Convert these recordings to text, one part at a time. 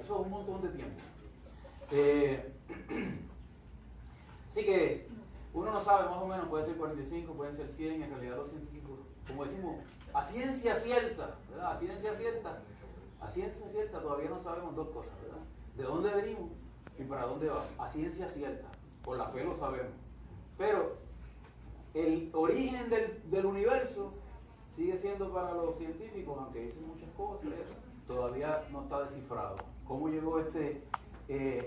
Eso es un montón de tiempo. Así que uno no sabe más o menos, puede ser 45, pueden ser 100, en realidad los científicos, como decimos, a ciencia cierta, ¿verdad? A ciencia cierta todavía no sabemos dos cosas, ¿verdad? De dónde venimos y para dónde vamos, a ciencia cierta, por la fe lo sabemos. Pero el origen del universo sigue siendo para los científicos, aunque dicen muchas cosas, todavía no está descifrado. ¿Cómo llegó este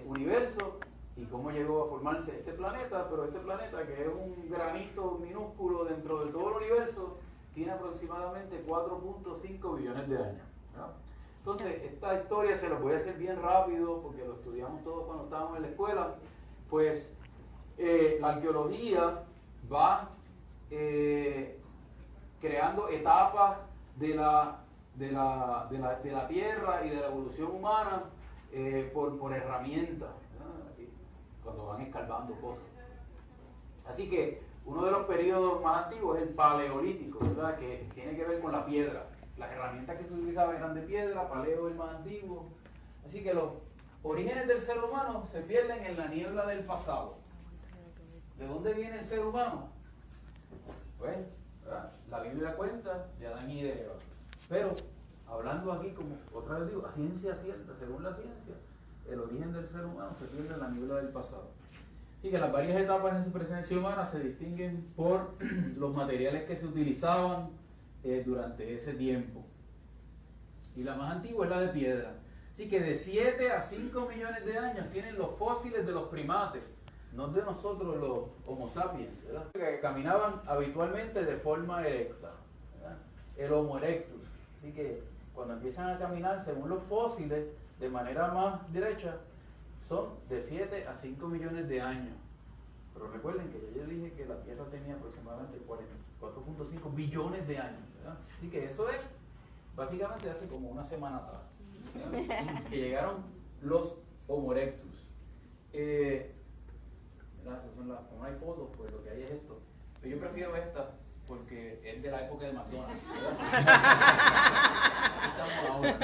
universo y cómo llegó a formarse este planeta? Pero este planeta, que es un granito minúsculo dentro de todo el universo, tiene aproximadamente 4.5 billones de años, ¿no? Entonces, esta historia se la voy a hacer bien rápido, porque lo estudiamos todos cuando estábamos en la escuela. Pues la arqueología va creando etapas de la Tierra y de la evolución humana por herramientas, ¿no? Cuando van escarbando cosas. Así que uno de los periodos más antiguos es el paleolítico, ¿verdad? Que tiene que ver con la piedra. Las herramientas que se utilizaban eran de piedra, paleo es el más antiguo. Así que los orígenes del ser humano se pierden en la niebla del pasado. ¿De dónde viene el ser humano? Pues, ¿verdad? La Biblia cuenta de Adán y de Eva. Pero, hablando aquí, como otra vez digo, a ciencia cierta, según la ciencia, el origen del ser humano se pierde en la niebla del pasado. Así que las varias etapas de su presencia humana se distinguen por los materiales que se utilizaban durante ese tiempo. Y la más antigua es la de piedra. Así que de 7 a 5 millones de años tienen los fósiles de los primates, no de nosotros los Homo sapiens, ¿verdad? Que caminaban habitualmente de forma erecta, ¿verdad? El Homo erectus. Así que cuando empiezan a caminar, según los fósiles, de manera más derecha, son de 7 a 5 millones de años. Pero recuerden que yo dije que la Tierra tenía aproximadamente 4.5 billones de años, ¿verdad? Así que eso es básicamente hace como una semana atrás, ¿verdad? Que llegaron los Homo erectus. Como no hay fotos, pues lo que hay es esto. Pero yo prefiero esta porque es de la época de McDonald's, ¿verdad? Estamos ahora, ¿no?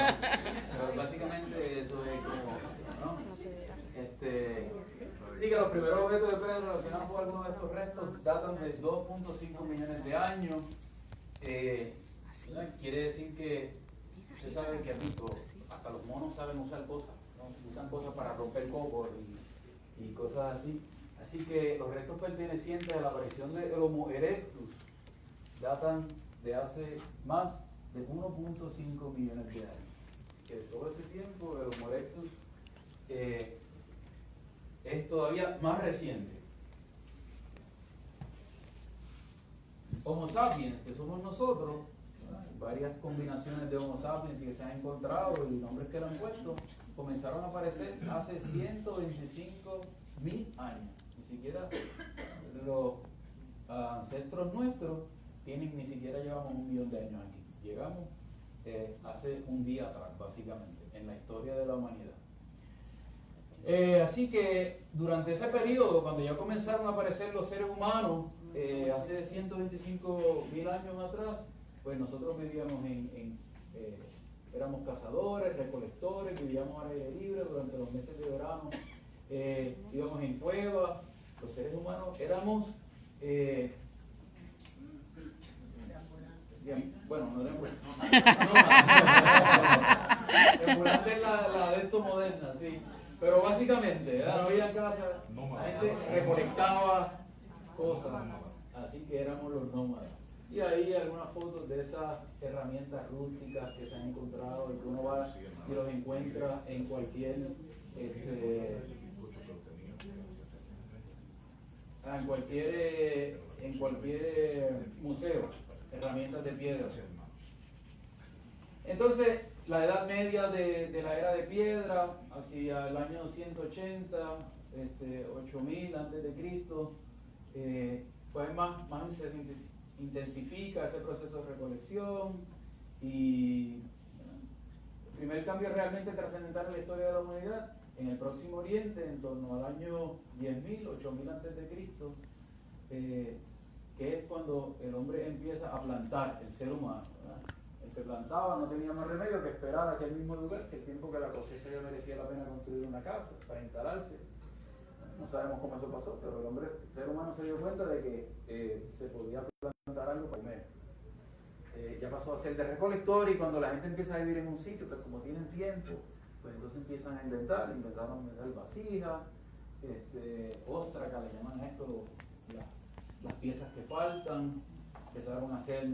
Pero básicamente eso es como, ¿no? Sí, que los primeros objetos de piedra relacionados con algunos de estos restos datan de 2.5 millones de años. Quiere decir que usted sabe que aquí hasta los monos saben usar cosas, ¿no? Usan cosas para romper cocos y cosas así. Así que los restos pertenecientes a la aparición del Homo erectus datan de hace más de 1.5 millones de años. Que todo ese tiempo el Homo erectus es todavía más reciente. Homo sapiens, que somos nosotros, varias combinaciones de Homo sapiens que se han encontrado y nombres que le han puesto, comenzaron a aparecer hace 125.000 años. Ni siquiera los ancestros nuestros ni siquiera llevamos 1 millón de años aquí. Llegamos hace un día atrás, básicamente, en la historia de la humanidad. Así que durante ese periodo, cuando ya comenzaron a aparecer los seres humanos, hace 125.000 años atrás, pues nosotros vivíamos éramos cazadores, recolectores, vivíamos al aire libre durante los meses de verano, íbamos en cuevas. Los seres humanos éramos, bueno, no éramos, ambulante es la de esto moderna, sí, pero básicamente, ¿verdad? No había casa, la gente recolectaba cosas, así que éramos los nómadas. Y ahí algunas fotos de esas herramientas rústicas que se han encontrado y que uno va y los encuentra en cualquier museo, herramientas de piedra. Entonces, la edad media de la era de piedra, hacia el año 180, 8000 antes de Cristo, pues más se intensifica ese proceso de recolección y el primer cambio realmente trascendental en la historia de la humanidad en el Próximo Oriente, en torno al año 10.000, 8.000 antes de Cristo, que es cuando el hombre empieza a plantar, el ser humano, ¿verdad? El que plantaba no tenía más remedio que esperar a aquel mismo lugar, que el tiempo que la cosecha ya merecía la pena construir una casa para instalarse. No sabemos cómo eso pasó, pero el ser humano se dio cuenta de que se podía plantar algo para comer. Ya pasó a ser de recolector, y cuando la gente empieza a vivir en un sitio, pues como tienen tiempo, pues entonces empiezan a inventar, empezaron a inventar vasijas, óstraca, le llaman a esto, las piezas que faltan, empezaron a hacer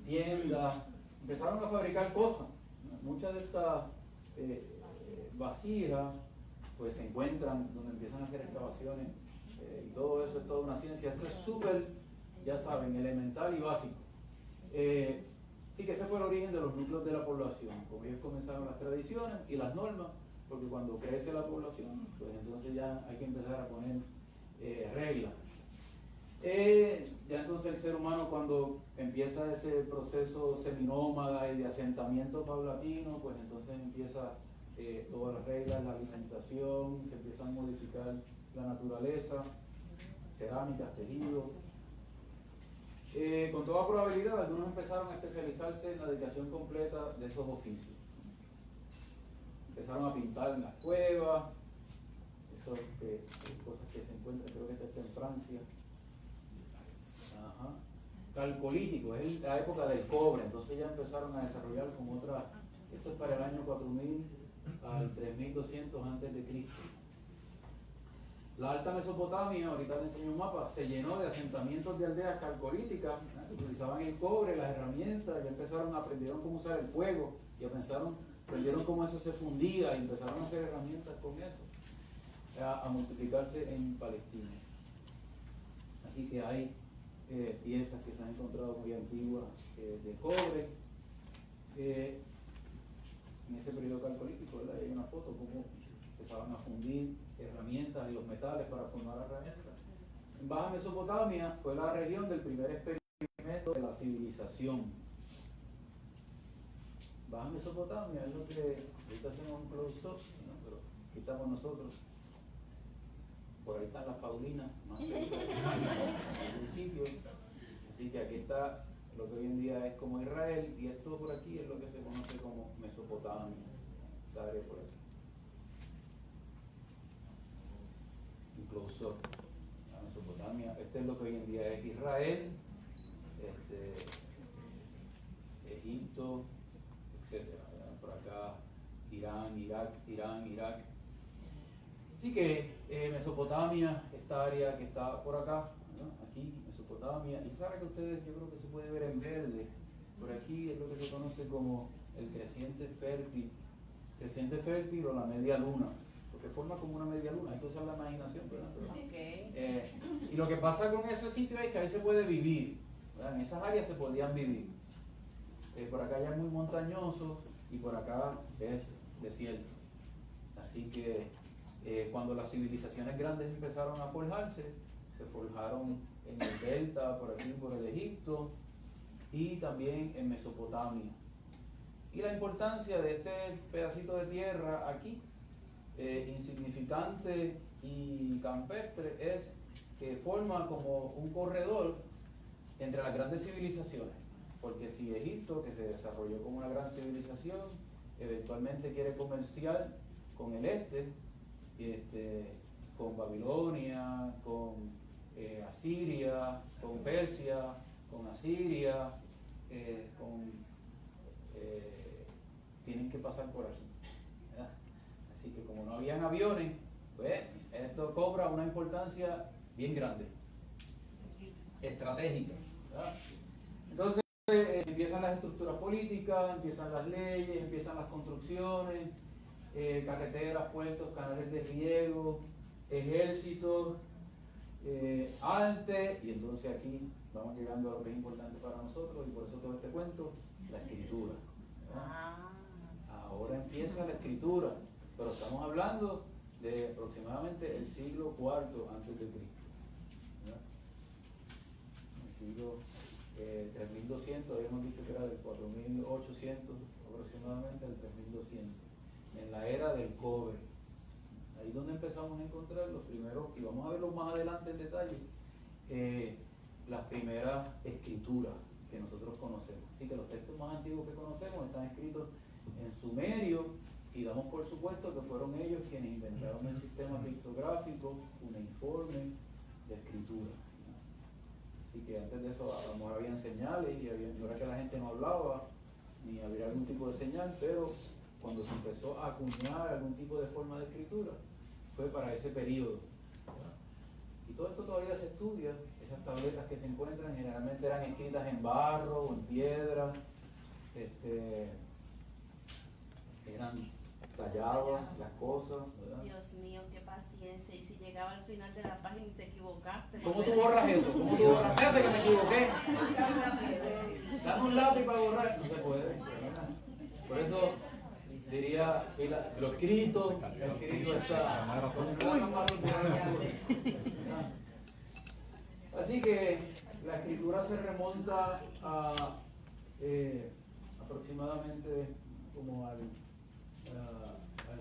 tiendas, empezaron a fabricar cosas. Muchas de estas vasijas pues se encuentran donde empiezan a hacer excavaciones, y todo eso es toda una ciencia. Esto es súper, ya saben, elemental y básico. Sí, que ese fue el origen de los núcleos de la población. Como ellos comenzaron las tradiciones y las normas, porque cuando crece la población, pues entonces ya hay que empezar a poner reglas. Ya entonces el ser humano, cuando empieza ese proceso seminómada y de asentamiento paulatino, pues entonces empieza todas las reglas, la alimentación, se empieza a modificar la naturaleza, cerámicas, tejidos. Con toda probabilidad, algunos empezaron a especializarse en la dedicación completa de esos oficios. Empezaron a pintar en las cuevas, esas cosas que se encuentran, creo que esto está en Francia. Ajá. Calcolítico, es la época del cobre, entonces ya empezaron a desarrollar como otras, esto es para el año 4000 al 3200 antes de Cristo. La Alta Mesopotamia, ahorita les enseño un mapa, se llenó de asentamientos de aldeas calcolíticas, que utilizaban el cobre, las herramientas, ya aprendieron cómo usar el fuego, y aprendieron cómo eso se fundía, y empezaron a hacer herramientas con eso, a multiplicarse en Palestina. Así que hay piezas que se han encontrado muy antiguas de cobre. En ese periodo calcolítico, ¿verdad? Hay una foto como empezaban a fundir herramientas y los metales para formar herramientas. En Baja Mesopotamia fue la región del primer experimento de la civilización. Baja Mesopotamia es lo que ahorita hacemos un close-up, ¿no? Pero aquí estamos nosotros. Por ahí están las Paulinas, más cerca del principio. Así que aquí está lo que hoy en día es como Israel, y esto por aquí es lo que se conoce como Mesopotamia. Esta área por aquí. Incluso la Mesopotamia, este es lo que hoy en día es Israel, Egipto, etcétera. Por acá Irán, Irak. Así que Mesopotamia, esta área que está por acá, ¿no? Aquí, Mesopotamia, y esta área que ustedes, yo creo que se puede ver en verde, por aquí es lo que se conoce como el creciente fértil o la media luna, porque forma como una media luna, hay que usar la imaginación, ¿verdad? Okay. Y lo que pasa con esos sitios es que ahí se puede vivir, ¿verdad? En esas áreas se podían vivir. Por acá ya es muy montañoso y por acá es desierto. Así que cuando las civilizaciones grandes empezaron a forjarse, se forjaron en el delta, por aquí por el Egipto, y también en Mesopotamia. Y la importancia de este pedacito de tierra aquí, insignificante y campestre, es que forma como un corredor entre las grandes civilizaciones. Porque si Egipto, que se desarrolló como una gran civilización, eventualmente quiere comerciar con el con Babilonia, con Asiria, con Persia, con Asiria, tienen que pasar por aquí, ¿verdad? Así que como no habían aviones, pues esto cobra una importancia bien grande, estratégica, ¿verdad? Entonces empiezan las estructuras políticas, empiezan las leyes, empiezan las construcciones, carreteras, puertos, canales de riego, ejércitos, arte, y entonces aquí vamos llegando a lo que es importante para nosotros, y por eso todo este cuento, la escritura, ¿verdad? Ahora empieza la escritura, pero estamos hablando de aproximadamente el siglo IV antes de Cristo, ¿verdad? El siglo 3200, habíamos dicho que era del 4800 aproximadamente al 3200, en la era del cobre. Ahí es donde empezamos a encontrar los primeros, y vamos a verlo más adelante en detalle, las primeras escrituras, que nosotros conocemos. Así que los textos más antiguos que conocemos están escritos en sumerio, y damos por supuesto que fueron ellos quienes inventaron el sistema pictográfico uniforme de escritura. Así que antes de eso a lo mejor habían señales y no era que la gente no hablaba, ni había algún tipo de señal, pero cuando se empezó a acuñar algún tipo de forma de escritura, fue para ese periodo. Y todo esto todavía se estudia. Esas tabletas que se encuentran generalmente eran escritas en barro o en piedra, eran talladas las cosas, ¿verdad? Dios mío, qué paciencia. Y si llegaba al final de la página y te equivocaste. ¿Cómo tú borras eso? ¿Cómo tú borras? Fíjate que me equivoqué. Dame un lápiz para borrar. No se puede, ¿verdad? Por eso diría lo escrito está. Así que la escritura se remonta a aproximadamente como al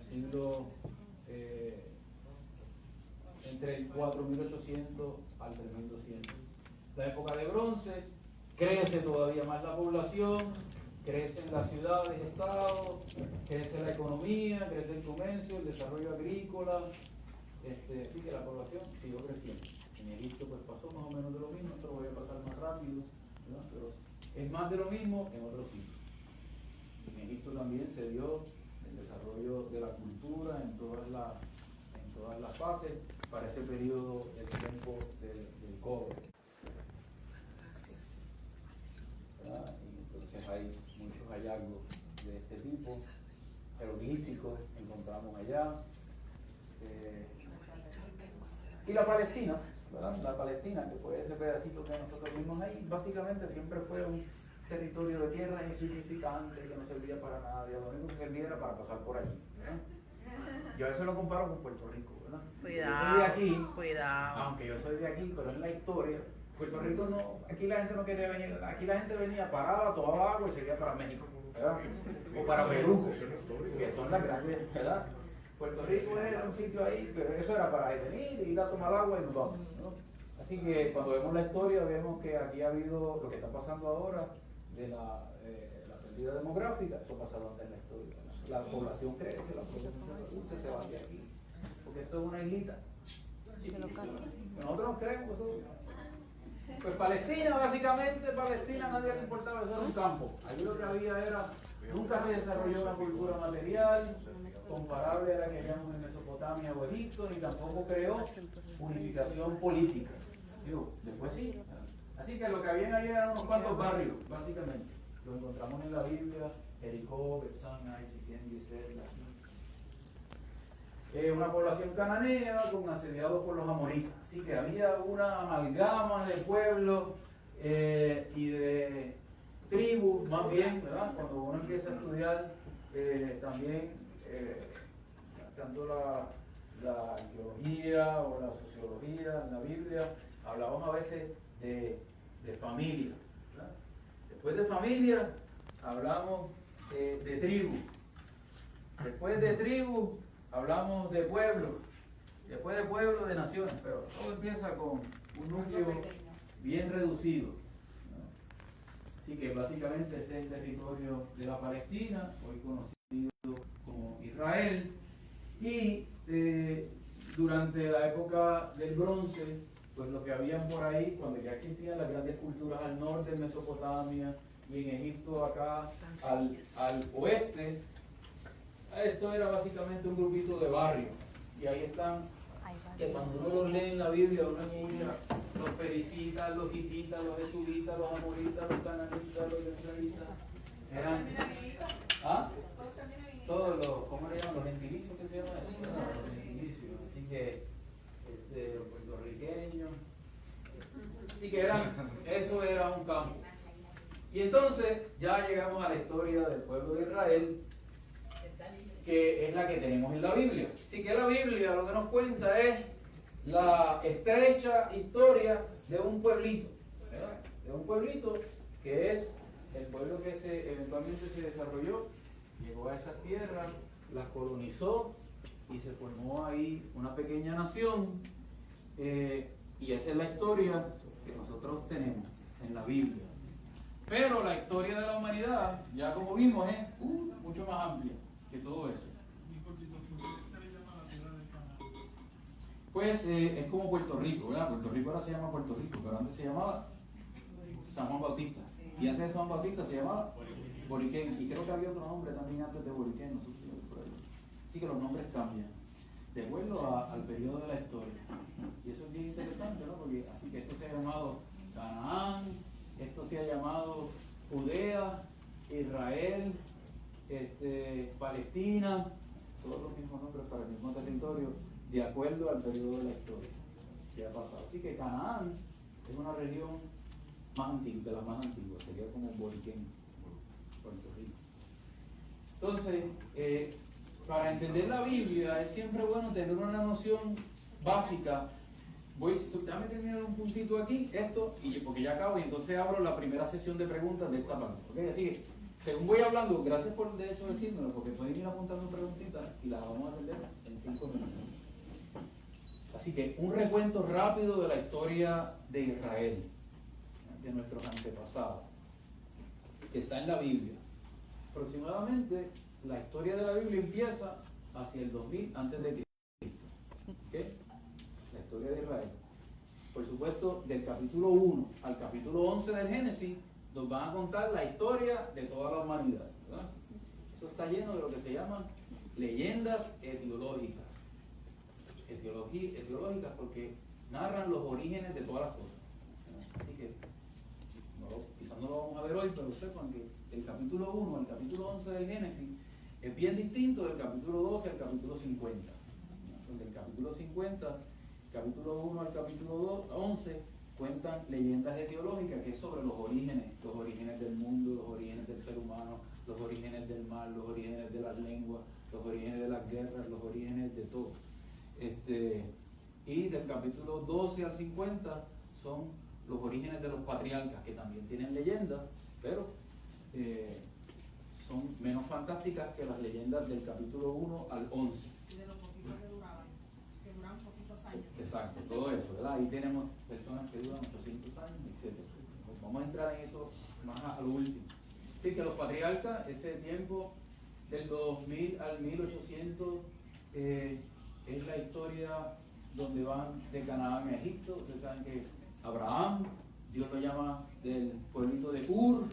siglo entre el 4800 al 3200. La época de bronce, crece todavía más la población, crecen las ciudades, estados, crece la economía, crece el comercio, el desarrollo agrícola, así que la población siguió creciendo. En Egipto pues pasó más o menos de lo mismo, esto lo voy a pasar más rápido, ¿verdad? Pero es más de lo mismo en otros sitios. En Egipto también se dio el desarrollo de la cultura en todas las fases para ese periodo, el tiempo del cobre. ¿Verdad? Y entonces hay muchos hallazgos de este tipo, jeroglíficos encontramos allá. Y la Palestina, ¿verdad? La Palestina, que fue ese pedacito que nosotros vimos ahí, básicamente siempre fue un territorio de tierra insignificante que no servía para nada, lo único que servía era para pasar por allí, ¿verdad? Yo a veces lo comparo con Puerto Rico, ¿verdad? Cuidado, yo soy de aquí, cuidado. aunque yo soy de aquí, pero en la historia, Puerto Rico no, aquí la gente no quería venir, aquí la gente venía, paraba, tomaba agua y seguía para México, ¿verdad? O para Perú, que son las grandes, ¿verdad? Puerto Rico era un sitio ahí, pero eso era para venir, ir a tomar agua y nos vamos, ¿no? Así que cuando vemos la historia, vemos que aquí ha habido lo que está pasando ahora de la pérdida demográfica, eso ha pasado antes en la historia, ¿no? La población crece, la población se va hacia aquí, porque esto es una islita. Nosotros nos creemos eso. Pues Palestina, básicamente, Palestina nadie le importaba, eso era un campo. Ahí lo que había era, nunca se desarrolló una cultura material comparable a la que veíamos en Mesopotamia o Egipto, ni tampoco creó unificación política. Digo, después sí. Así que lo que habían ahí eran unos cuantos barrios, básicamente. Lo encontramos en la Biblia, Jericó, Betzana, Siquem, Geser, una población cananea con asediados por los amonitas. Así que había una amalgama de pueblos y de tribus, más bien, ¿verdad? Cuando uno empieza a estudiar también tanto la arqueología o la sociología en la Biblia, hablamos a veces de familia, ¿verdad? Después de familia hablamos de tribu. Después de tribu hablamos de pueblo. Después de pueblo, de naciones. Pero todo empieza con un núcleo bien reducido, ¿no? Así que básicamente este es el territorio de la Palestina, hoy conocido como Israel. Y durante la época del bronce, pues lo que habían por ahí, cuando ya existían las grandes culturas al norte, en Mesopotamia, y en Egipto acá al oeste, esto era básicamente un grupito de barrios. Y ahí están, que cuando uno los lee en la Biblia, uno escucha los pericitas, los hititas, los esulitas, los amoritas, los cananitas, los israelitas. Eran, ¿ah? Todos los, ¿cómo le llaman? Los gentilicios, ¿qué se llama eso? Los gentilicios. Así que, los puertorriqueños. Así que eso era un campo. Y entonces ya llegamos a la historia del pueblo de Israel, que es la que tenemos en la Biblia. Así que la Biblia lo que nos cuenta es la estrecha historia de un pueblito, ¿verdad? De un pueblito que es el pueblo que eventualmente se desarrolló, llegó a esas tierras, las colonizó y se formó ahí una pequeña nación, y esa es la historia que nosotros tenemos en la Biblia. Pero la historia de la humanidad, ya como vimos, es mucho más amplia que todo eso. Pues es como Puerto Rico, ¿verdad? Puerto Rico ahora se llama Puerto Rico, pero antes se llamaba San Juan Bautista. Y antes de San Juan Bautista se llamaba Boriquén. Y creo que había otro nombre también antes de Boriquén, no sé si por ahí. Así que los nombres cambian de acuerdo al periodo de la historia. Y eso es bien interesante, ¿no? Porque así que esto se ha llamado Canaán, esto se ha llamado Judea, Israel, Palestina, todos los mismos nombres para el mismo territorio, de acuerdo al periodo de la historia que ha pasado. Así que Canaán es una región más antigua, de las más antiguas, sería como Boriquén, Puerto Rico. Entonces, para entender la Biblia es siempre bueno tener una noción básica. Déjame terminar un puntito aquí, porque ya acabo, y entonces abro la primera sesión de preguntas de esta parte. ¿Okay? Así que, según voy hablando, gracias por el derecho de decírmelo, porque pueden ir apuntando preguntitas y las vamos a atender en 5 minutos. Así que, un recuento rápido de la historia de Israel, de nuestros antepasados, que está en la Biblia. Aproximadamente, la historia de la Biblia empieza hacia el 2000 antes de Cristo. ¿Okay? La historia de Israel. Por supuesto, del capítulo 1 al capítulo 11 del Génesis, nos van a contar la historia de toda la humanidad, ¿verdad? Eso está lleno de lo que se llaman leyendas etiológicas. Etiológicas porque narran los orígenes de todas las cosas. Así que, quizás no lo vamos a ver hoy, pero sepan que el capítulo 1 al capítulo 11 del Génesis es bien distinto del capítulo 12 al capítulo 50. Donde el capítulo 50, capítulo 1 al capítulo 11, cuentan leyendas etiológicas, que es sobre los orígenes del mundo, los orígenes del ser humano, los orígenes del mar, los orígenes de las lenguas, los orígenes de las guerras, los orígenes de todo. Y del capítulo 12 al 50 son los orígenes de los patriarcas, que también tienen leyendas, pero son menos fantásticas que las leyendas del capítulo 1 al 11. Y de los poquitos que duraban poquitos años. Exacto, todo eso, ¿verdad? Ahí tenemos personas que duran 800 años, etc. Pues vamos a entrar en eso más a lo último. Así que los patriarcas, ese tiempo del 2000 al 1800, es la historia donde van de Canaán a Egipto. Ustedes saben que Abraham, Dios lo llama del pueblito de Ur.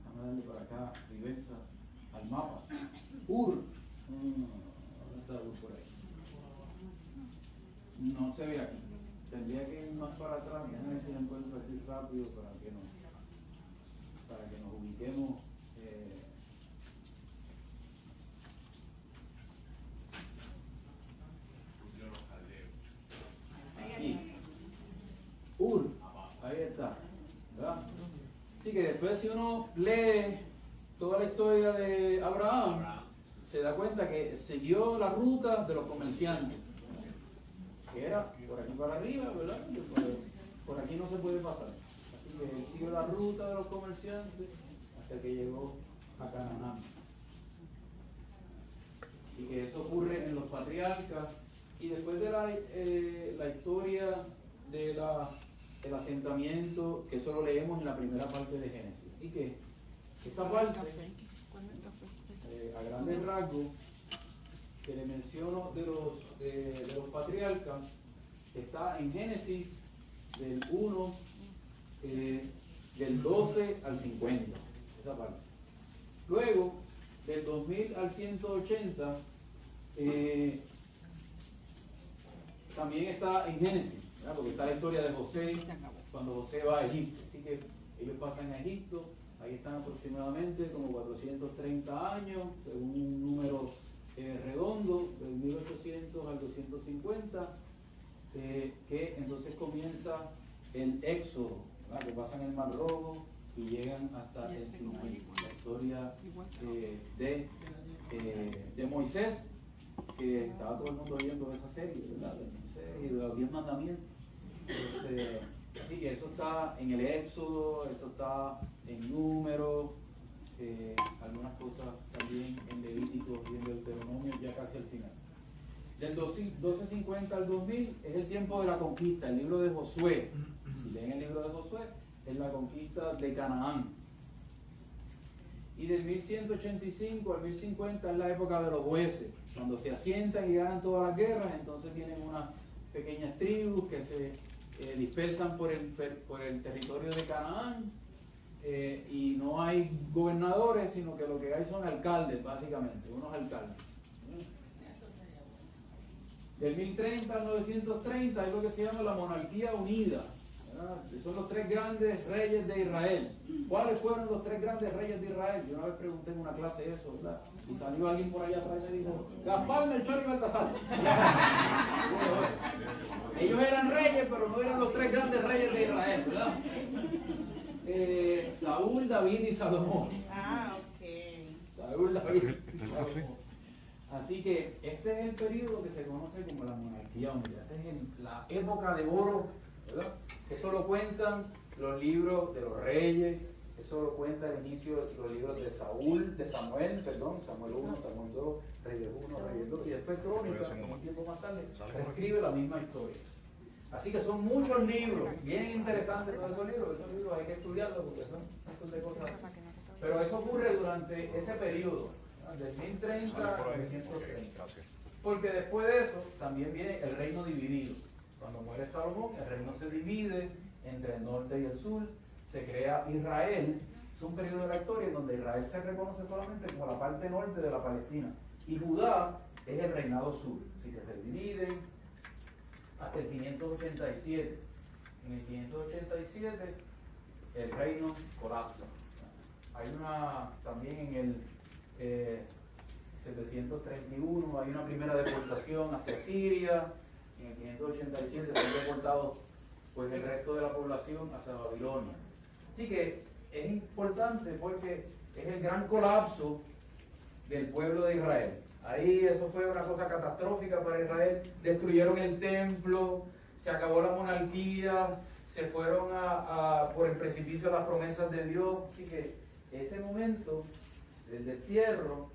Vamos a darle para acá, reversa al mapa. Ur. ¿Dónde está Ur por ahí? No se ve aquí. Tendría que ir más para atrás. Déjame ver si lo encuentro aquí rápido para que nos ubiquemos. Aquí. Ur. Ahí está. ¿Verdad? Así que después, si uno lee toda la historia de Abraham, se da cuenta que siguió la ruta de los comerciantes, que era por aquí para arriba, ¿verdad? Por aquí no se puede pasar. Así que él siguió la ruta de los comerciantes hasta que llegó a Canaán. Y que eso ocurre en los patriarcas. Y después de la historia del asentamiento, que eso lo leemos en la primera parte de Génesis. Así que esta parte, a grandes rasgos, que le menciono de los patriarcas, está en Génesis del 1, del 12 al 50, esa parte. Luego, del 2000 al 180, también está en Génesis, ¿verdad? Porque está la historia de José, cuando José va a Egipto. Así que ellos pasan a Egipto, ahí están aproximadamente como 430 años, según un número redondo, del 1800 al 250, que entonces comienza el éxodo, ¿verdad? Que pasan el Mar Rojo y llegan hasta el Sinaí. La historia de Moisés, que estaba todo el mundo viendo esa serie, ¿verdad? De Moisés y de los 10 mandamientos. Así que eso está en el Éxodo, eso está en Números, algunas cosas también en Levítico y en Deuteronomio, ya casi al final. Del 1250 al 2000 es el tiempo de la conquista, el libro de Josué. Si leen el libro de Josué, en la conquista de Canaán. Y del 1185 al 1050 es la época de los jueces, cuando se asientan y ganan todas las guerras, entonces tienen unas pequeñas tribus que se dispersan por el territorio de Canaán, y no hay gobernadores, sino que lo que hay son alcaldes, básicamente, unos alcaldes. Del 1030 al 930 es lo que se llama la monarquía unida, ¿verdad? Son los tres grandes reyes de Israel. ¿Cuáles fueron los tres grandes reyes de Israel? Yo una vez pregunté en una clase eso, ¿verdad? Y salió alguien por allá atrás y me dijo, Gaspar, Melchor y Baltasar. Ellos eran reyes, pero no eran los tres grandes reyes de Israel, ¿verdad? Saúl, David y Salomón. Ah, ok. Saúl, David y Salomón. Así que este es el periodo que se conoce como la monarquía unida. Esa es la época de oro, ¿verdad? Eso lo cuentan los libros de los reyes, eso lo cuenta el inicio de los libros de Samuel 1, Samuel 2, Reyes 1, Reyes 2, y después Crónicas, un tiempo más tarde, escribe la misma historia. Así que son muchos libros, bien interesantes todos esos libros hay que estudiarlos porque son un montón de cosas. Pero eso ocurre durante ese periodo, del 1030 al 1130. Porque después de eso también viene el reino dividido. Cuando muere Salomón, el reino se divide entre el norte y el sur, se crea Israel. Es un periodo de la historia en donde Israel se reconoce solamente como la parte norte de la Palestina y Judá es el reinado sur. Así que se dividen hasta el 587. En el 587 el reino colapsa. Hay también en el 731 hay una primera deportación hacia Siria. En el 587 se han deportado pues el resto de la población hacia Babilonia. Así que es importante porque es el gran colapso del pueblo de Israel. Ahí eso fue una cosa catastrófica para Israel. Destruyeron el templo, se acabó la monarquía, se fueron por el precipicio de las promesas de Dios. Así que ese momento del destierro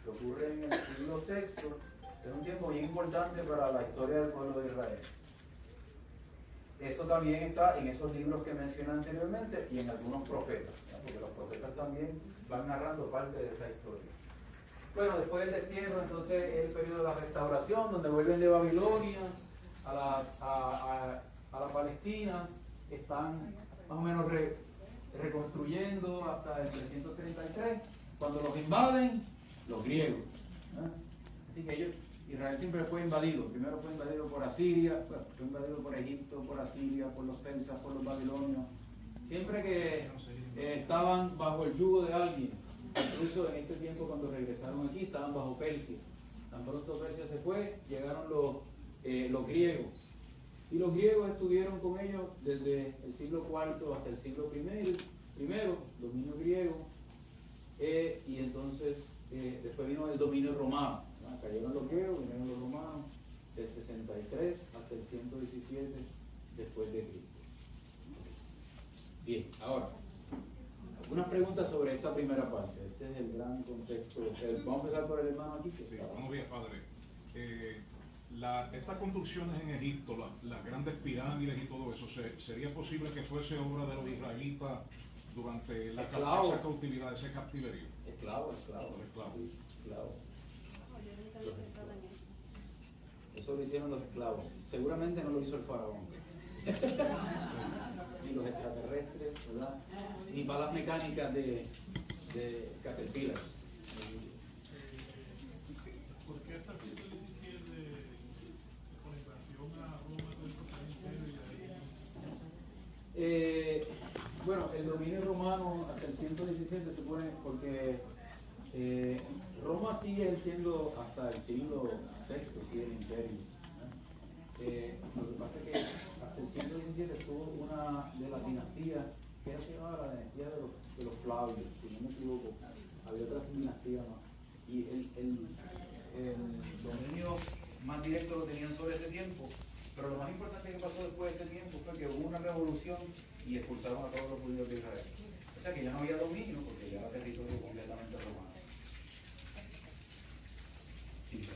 que ocurre en el siglo VI es un tiempo bien importante para la historia del pueblo de Israel. Eso también está en esos libros que mencioné anteriormente y en algunos profetas, ¿no? Porque los profetas también van narrando parte de esa historia. Bueno, después del destierro, entonces es el periodo de la restauración, donde vuelven de Babilonia a la Palestina, están más o menos reconstruyendo hasta el 333, cuando los invaden los griegos, ¿no? Así que Israel siempre fue invadido. Primero fue invadido por Asiria, fue invadido por Egipto, por Asiria, por los persas, por los babilonios. Siempre que estaban bajo el yugo de alguien, incluso en este tiempo cuando regresaron aquí, estaban bajo Persia. Tan pronto Persia se fue, llegaron los griegos. Y los griegos estuvieron con ellos desde el siglo IV hasta el siglo primero, dominio griego, y entonces después vino el dominio romano. Cayeron los griegos, vinieron los romanos, del 63 hasta el 117 después de Cristo. Bien, ahora, algunas preguntas sobre esta primera parte. Este es el gran contexto. Vamos a empezar por el hermano aquí. Sí, vamos bien, padre. Estas construcciones en Egipto, las grandes pirámides y todo eso, ¿sería posible que fuese obra de los israelitas durante esa cautividad, ese captiverio? Esclavo. Eso lo hicieron los esclavos. Seguramente no lo hizo el faraón. Ni los extraterrestres, ¿verdad? Ni balas mecánicas de Caterpillar. ¿Por qué hasta el siglo XVII con relación a Roma todo esto está entero y ahí? Bueno, el dominio romano hasta el 117 se pone porque Roma sigue siendo hasta el siglo VI, sigue el imperio. Lo que pasa es que hasta el siglo XVII estuvo una de las dinastías que era llamada la dinastía de los Flavios, si no me equivoco. Había otras dinastías más. Y el dominio más directo lo tenían sobre ese tiempo. Pero lo más importante que pasó después de ese tiempo fue que hubo una revolución y expulsaron a todos los judíos de Israel. O sea que ya no había dominio porque ya era territorio completamente romano. Sí.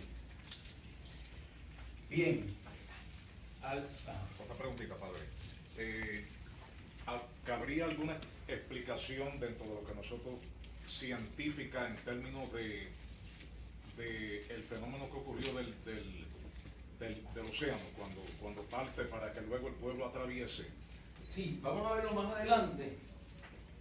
Bien. Otra preguntita, padre. ¿cabría alguna explicación dentro de lo que nosotros científica en términos de el fenómeno que ocurrió del océano cuando parte para que luego el pueblo atraviese? Sí, vamos a verlo más adelante,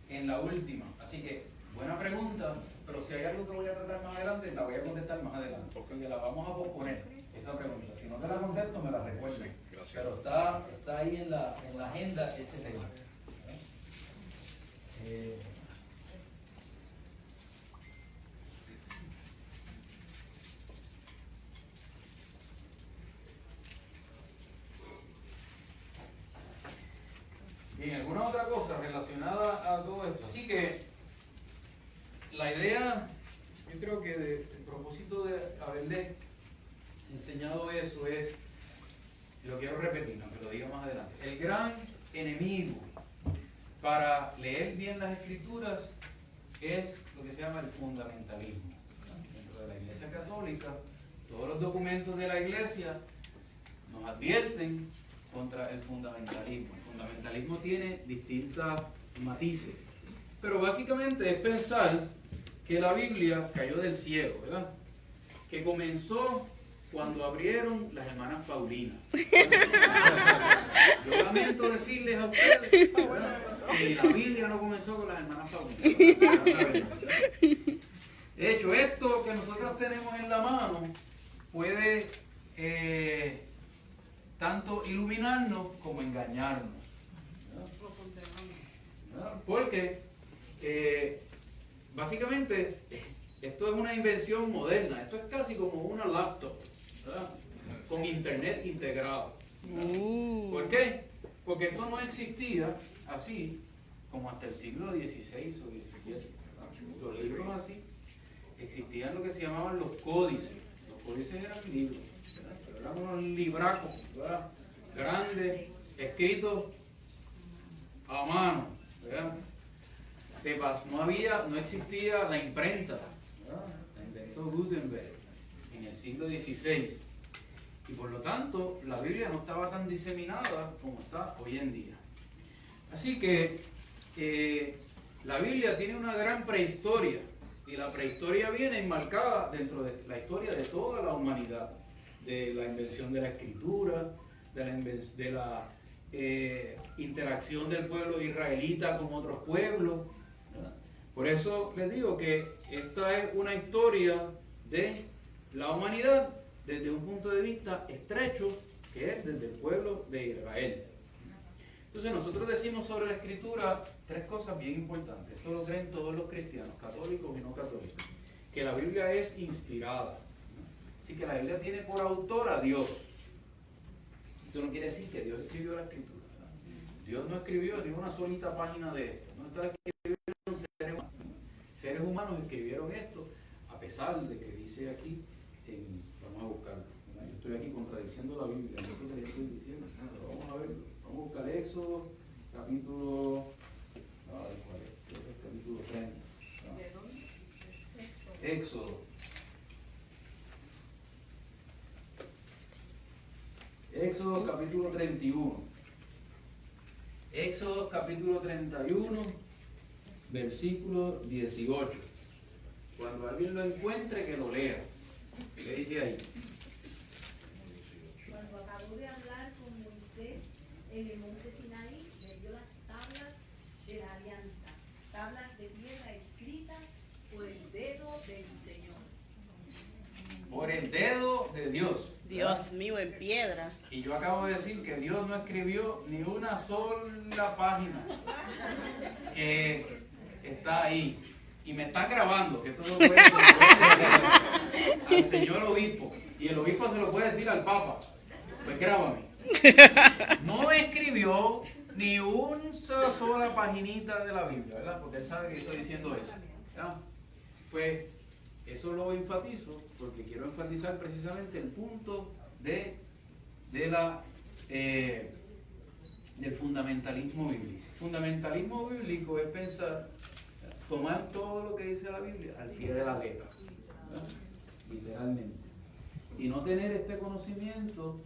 en la última. Así que, buena pregunta, pero si hay algo que voy a tratar más adelante, la voy a contestar más adelante, porque la vamos a posponer, esa pregunta. Si no te la contesto, me la recuerden. Gracias. Pero está ahí en la agenda ese tema. Bien, ¿alguna otra cosa relacionada a todo esto? Así que la idea, yo creo que el propósito de haberle enseñado eso es, y lo quiero repetir, aunque lo diga más adelante, el gran enemigo para leer bien las escrituras es lo que se llama el fundamentalismo. Dentro de la Iglesia Católica, todos los documentos de la Iglesia nos advierten contra el fundamentalismo. El fundamentalismo tiene distintos matices, pero básicamente es pensar que la Biblia cayó del cielo, ¿verdad? Que comenzó cuando abrieron las hermanas Paulinas. Yo lamento decirles a ustedes, ¿verdad?, que la Biblia no comenzó con las hermanas Paulinas. De hecho, esto que nosotros tenemos en la mano puede tanto iluminarnos como engañarnos, ¿verdad? Porque básicamente esto es una invención moderna. Esto es casi como una laptop, ¿verdad?, con internet integrado. ¿Por qué? Porque esto no existía así como hasta el siglo XVI o XVII, ¿verdad? Los libros así existían lo que se llamaban los códices. Los códices eran libros, ¿verdad?, pero eran unos libracos, ¿verdad?, grandes, escritos a mano, ¿verdad? No existía la imprenta, ¿verdad? La inventó Gutenberg en el siglo XVI, y por lo tanto la Biblia no estaba tan diseminada como está hoy en día. Así que la Biblia tiene una gran prehistoria, y la prehistoria viene enmarcada dentro de la historia de toda la humanidad, de la invención de la escritura, de la interacción del pueblo israelita con otros pueblos, ¿verdad? Por eso les digo que esta es una historia de la humanidad desde un punto de vista estrecho, que es desde el pueblo de Israel. Entonces nosotros decimos sobre la escritura tres cosas bien importantes. Esto lo creen todos los cristianos, católicos y no católicos, que la Biblia es inspirada, ¿no? Así que la Biblia tiene por autor a Dios. Eso no quiere decir que Dios escribió la escritura, ¿verdad? Dios no escribió ni una solita página de esto. No está escribiendo seres humanos. Seres humanos escribieron esto, a pesar de que dice aquí, vamos a buscarlo, ¿verdad? Yo estoy aquí contradiciendo la Biblia, no es lo que les estoy diciendo, pero vamos a verlo. Vamos a buscar Éxodo, capítulo, ¿cuál es? Creo que es capítulo 30. ¿No? Éxodo. Éxodo capítulo 31. Éxodo capítulo 31, versículo 18. Cuando alguien lo encuentre, que lo lea. ¿Qué dice ahí? Cuando acabó de hablar con Moisés en el monte Sinaí, le dio las tablas de la alianza, tablas de piedra escritas por el dedo del Señor. Por el dedo de Dios. Dios mío, en piedra. Y yo acabo de decir que Dios no escribió ni una sola página que está ahí. Y me está grabando, que esto lo puede decir al señor obispo. Y el obispo se lo puede decir al papa. Pues grábame. No escribió ni una sola paginita de la Biblia, ¿verdad? Porque él sabe que estoy diciendo eso, ¿verdad? Pues eso lo enfatizo porque quiero enfatizar precisamente el punto del fundamentalismo bíblico. Fundamentalismo bíblico es pensar, tomar todo lo que dice la Biblia al pie de la letra, ¿verdad? Literalmente. Y no tener este conocimiento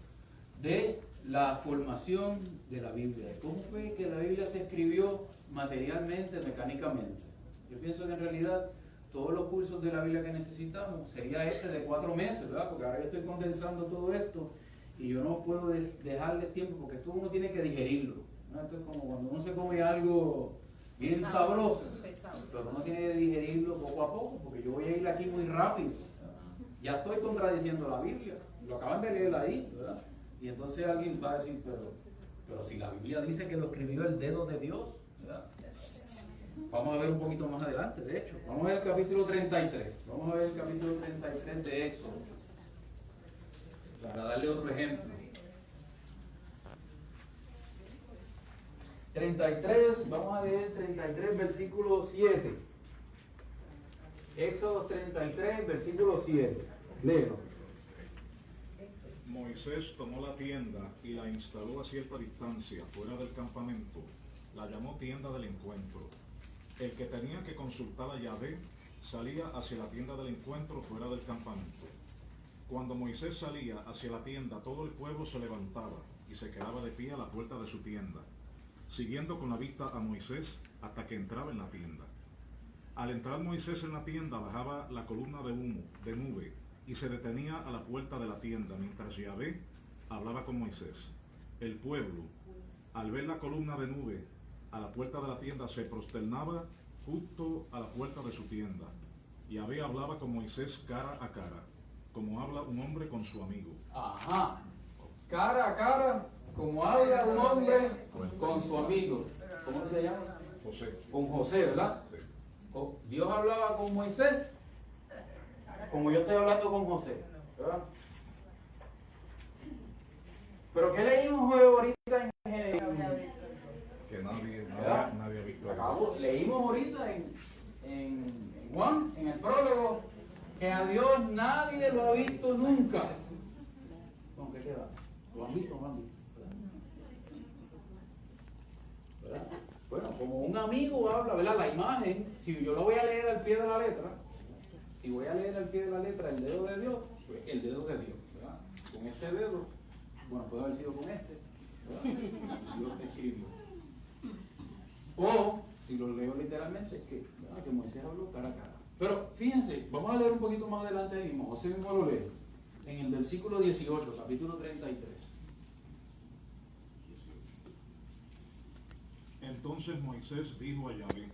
de la formación de la Biblia. ¿Cómo fue que la Biblia se escribió materialmente, mecánicamente? Yo pienso que en realidad todos los cursos de la Biblia que necesitamos sería este de 4 meses, ¿verdad? Porque ahora yo estoy condensando todo esto y yo no puedo dejarle tiempo porque esto uno tiene que digerirlo, ¿no? Esto es como cuando uno se come algo bien sabroso, pero uno tiene que digerirlo poco a poco porque yo voy a ir aquí muy rápido. Ya estoy contradiciendo la Biblia, lo acaban de leer ahí, ¿verdad? Y entonces alguien va a decir, pero si la Biblia dice que lo escribió el dedo de Dios, ¿verdad? Vamos a ver un poquito más adelante, de hecho. Vamos a ver el capítulo 33. Vamos a ver el capítulo 33 de Éxodo. Para darle otro ejemplo. 33, vamos a leer 33, versículo 7. Éxodo 33, versículo 7. Léelo. Moisés tomó la tienda y la instaló a cierta distancia fuera del campamento. La llamó tienda del encuentro. El que tenía que consultar a Yahvé salía hacia la tienda del encuentro fuera del campamento. Cuando Moisés salía hacia la tienda, todo el pueblo se levantaba y se quedaba de pie a la puerta de su tienda, siguiendo con la vista a Moisés hasta que entraba en la tienda. Al entrar Moisés en la tienda, bajaba la columna de humo, de nube, y se detenía a la puerta de la tienda, mientras Yahvé hablaba con Moisés. El pueblo, al ver la columna de nube a la puerta de la tienda, se prosternaba justo a la puerta de su tienda. Yahvé hablaba con Moisés cara a cara, como habla un hombre con su amigo. Ajá. Cara a cara, como habla un hombre con su amigo. ¿Cómo se llama? José. Con José, ¿verdad? Sí. Dios hablaba con Moisés como yo estoy hablando con José, ¿verdad? Pero ¿qué leímos hoy ahorita en Que nadie ha visto. leímos ahorita en Juan, en el prólogo, que a Dios nadie lo ha visto nunca. ¿Con qué queda? ¿Lo han visto o no lo han visto? ¿Verdad? Bueno, como un amigo habla, ¿verdad? La imagen, si yo lo voy a leer al pie de la letra, si voy a leer al pie de la letra el dedo de Dios, pues el dedo de Dios, ¿verdad? Con este dedo, bueno, puede haber sido con este, ¿verdad? Dios escribió. O, si lo leo literalmente, es que Moisés habló cara a cara. Pero fíjense, vamos a leer un poquito más adelante ahí mismo, José mismo lo lee, en el versículo 18, capítulo 33. Entonces Moisés dijo a Yahvé,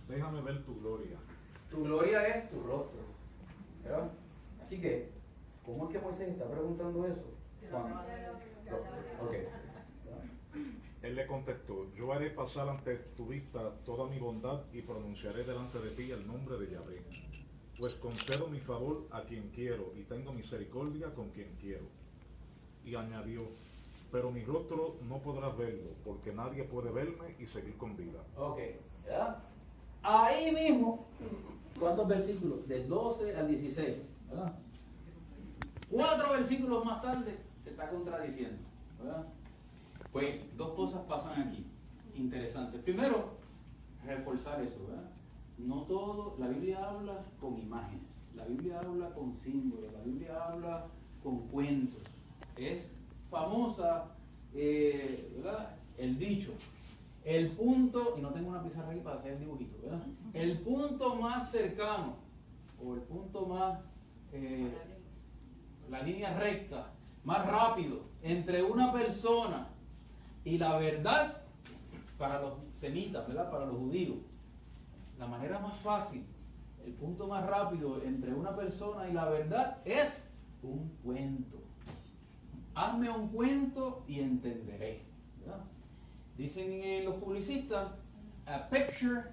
déjame ver tu gloria. Tu gloria es tu rostro, ¿verdad? Así que, ¿cómo es que Moisés está preguntando eso? Juan. Ok. Él le contestó, yo haré pasar ante tu vista toda mi bondad y pronunciaré delante de ti el nombre de Yahvé. Pues concedo mi favor a quien quiero y tengo misericordia con quien quiero. Y añadió, pero mi rostro no podrás verlo, porque nadie puede verme y seguir con vida. Ok, ¿verdad? Ahí mismo, ¿cuántos versículos? Del 12 al 16, ¿verdad? 4 versículos más tarde se está contradiciendo, ¿verdad? Pues 2 cosas pasan aquí, interesantes. Primero, reforzar eso, ¿verdad? No todo, la Biblia habla con imágenes, la Biblia habla con símbolos, la Biblia habla con cuentos. Es famosa, ¿verdad? El dicho. El punto, y no tengo una pizarra aquí para hacer el dibujito, ¿verdad? El punto más cercano, o el punto más, la línea recta, más rápido, entre una persona y la verdad, para los semitas, ¿verdad? Para los judíos, la manera más fácil, el punto más rápido entre una persona y la verdad es un cuento. Hazme un cuento y entenderé, ¿verdad? Dicen los publicistas, a picture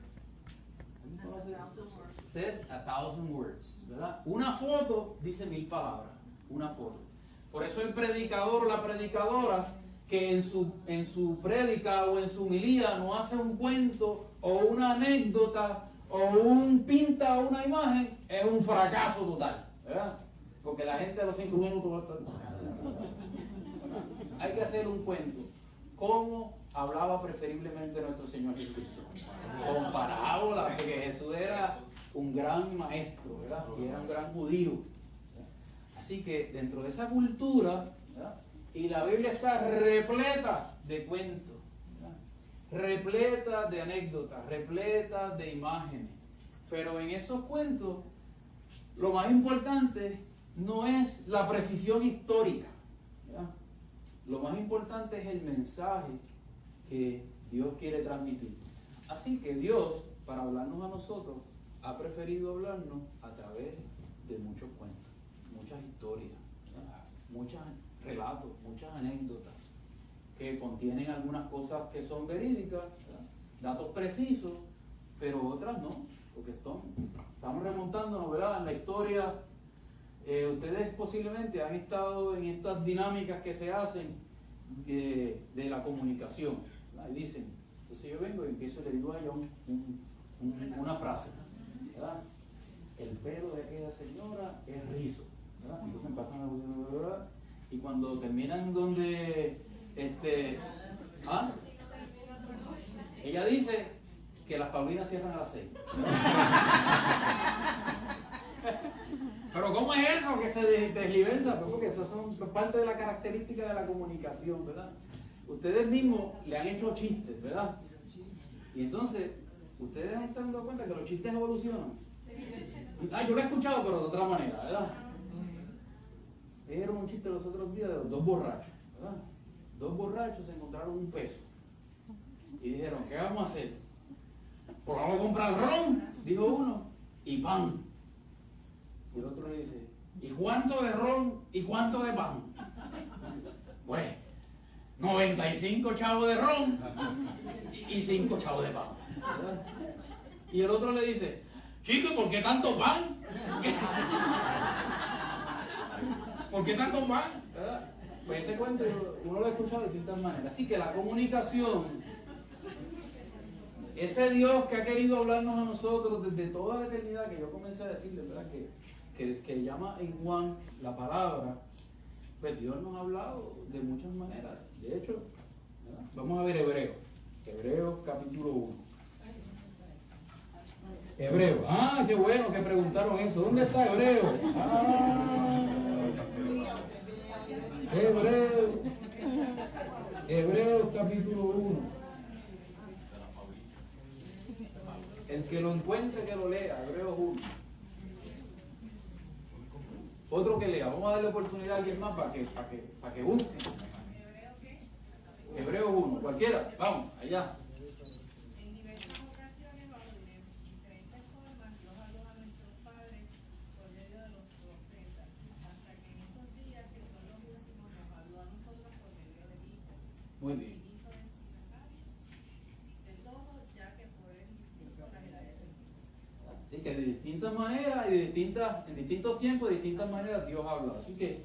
says 1,000 words, ¿verdad? Una foto dice 1000 palabras, una foto. Por eso el predicador o la predicadora que en su prédica o en su homilía no hace un cuento o una anécdota o pinta una imagen, es un fracaso total, ¿verdad? Porque la gente a los 5 minutos va a estar... Hay que hacer un cuento. ¿Cómo hablaba preferiblemente nuestro Señor Jesucristo? Con parábolas, porque Jesús era un gran maestro, ¿verdad? Y era un gran judío. Así que dentro de esa cultura, ¿verdad? Y la Biblia está repleta de cuentos, ¿verdad? Repleta de anécdotas, repleta de imágenes. Pero en esos cuentos, lo más importante no es la precisión histórica, ¿verdad? Lo más importante es el mensaje que Dios quiere transmitir. Así que Dios, para hablarnos a nosotros, ha preferido hablarnos a través de muchos cuentos, muchas historias, ¿verdad? Muchos relatos, muchas anécdotas que contienen algunas cosas que son verídicas, ¿verdad? Datos precisos, pero otras no, porque estamos remontándonos, ¿verdad? En la historia, ustedes posiblemente han estado en estas dinámicas que se hacen de la comunicación, ¿verdad? Y dicen, entonces yo vengo y empiezo y le digo a ella una frase, ¿verdad? El pelo de aquella señora es rizo, ¿verdad? Entonces pasan a ¿verdad? Y cuando terminan donde ella dice que las Paulinas cierran a las 6. Pero ¿cómo es eso que se desliversa? Pues porque esas son parte de la característica de la comunicación, ¿verdad? Ustedes mismos le han hecho chistes, ¿verdad? Y entonces, ustedes se han dado cuenta que los chistes evolucionan. Yo lo he escuchado, pero de otra manera, ¿verdad? Era un chiste los otros días de los dos borrachos, ¿verdad? Dos borrachos se encontraron un peso. Y dijeron, ¿qué vamos a hacer? Pues vamos a comprar ron, dijo uno, y pan. Y el otro le dice, ¿y cuánto de ron y cuánto de pan? Pues, 95 chavos de ron y 5 chavos de pan, ¿verdad? Y el otro le dice, chico, ¿por qué tanto pan? ¿Por qué tanto pan? ¿Verdad? Pues ese cuento uno lo ha escuchado de distintas maneras. Así que la comunicación, ese Dios que ha querido hablarnos a nosotros desde toda la eternidad, que yo comencé a decirle, ¿verdad? Que llama en Juan la palabra, pues Dios nos ha hablado de muchas maneras. De hecho, ¿verdad? Vamos a ver Hebreos capítulo 1. Hebreos, qué bueno que preguntaron eso. ¿Dónde está Hebreos? Hebreos capítulo 1. El que lo encuentre que lo lea, Hebreos 1. Otro que lea, vamos a darle oportunidad a alguien más para que busque. Hebreos 1, cualquiera, vamos, allá. En diversas ocasiones, bajo diferentes formas, Dios habló a nuestros padres por medio de los profetas, hasta que en estos días, que son los últimos, nos habló a nosotros por medio de Cristo. Muy bien. De todo, ya que por él hizo las edades del mundo. Así que de distintas maneras y en distintos tiempos, de distintas maneras, Dios habla. Así que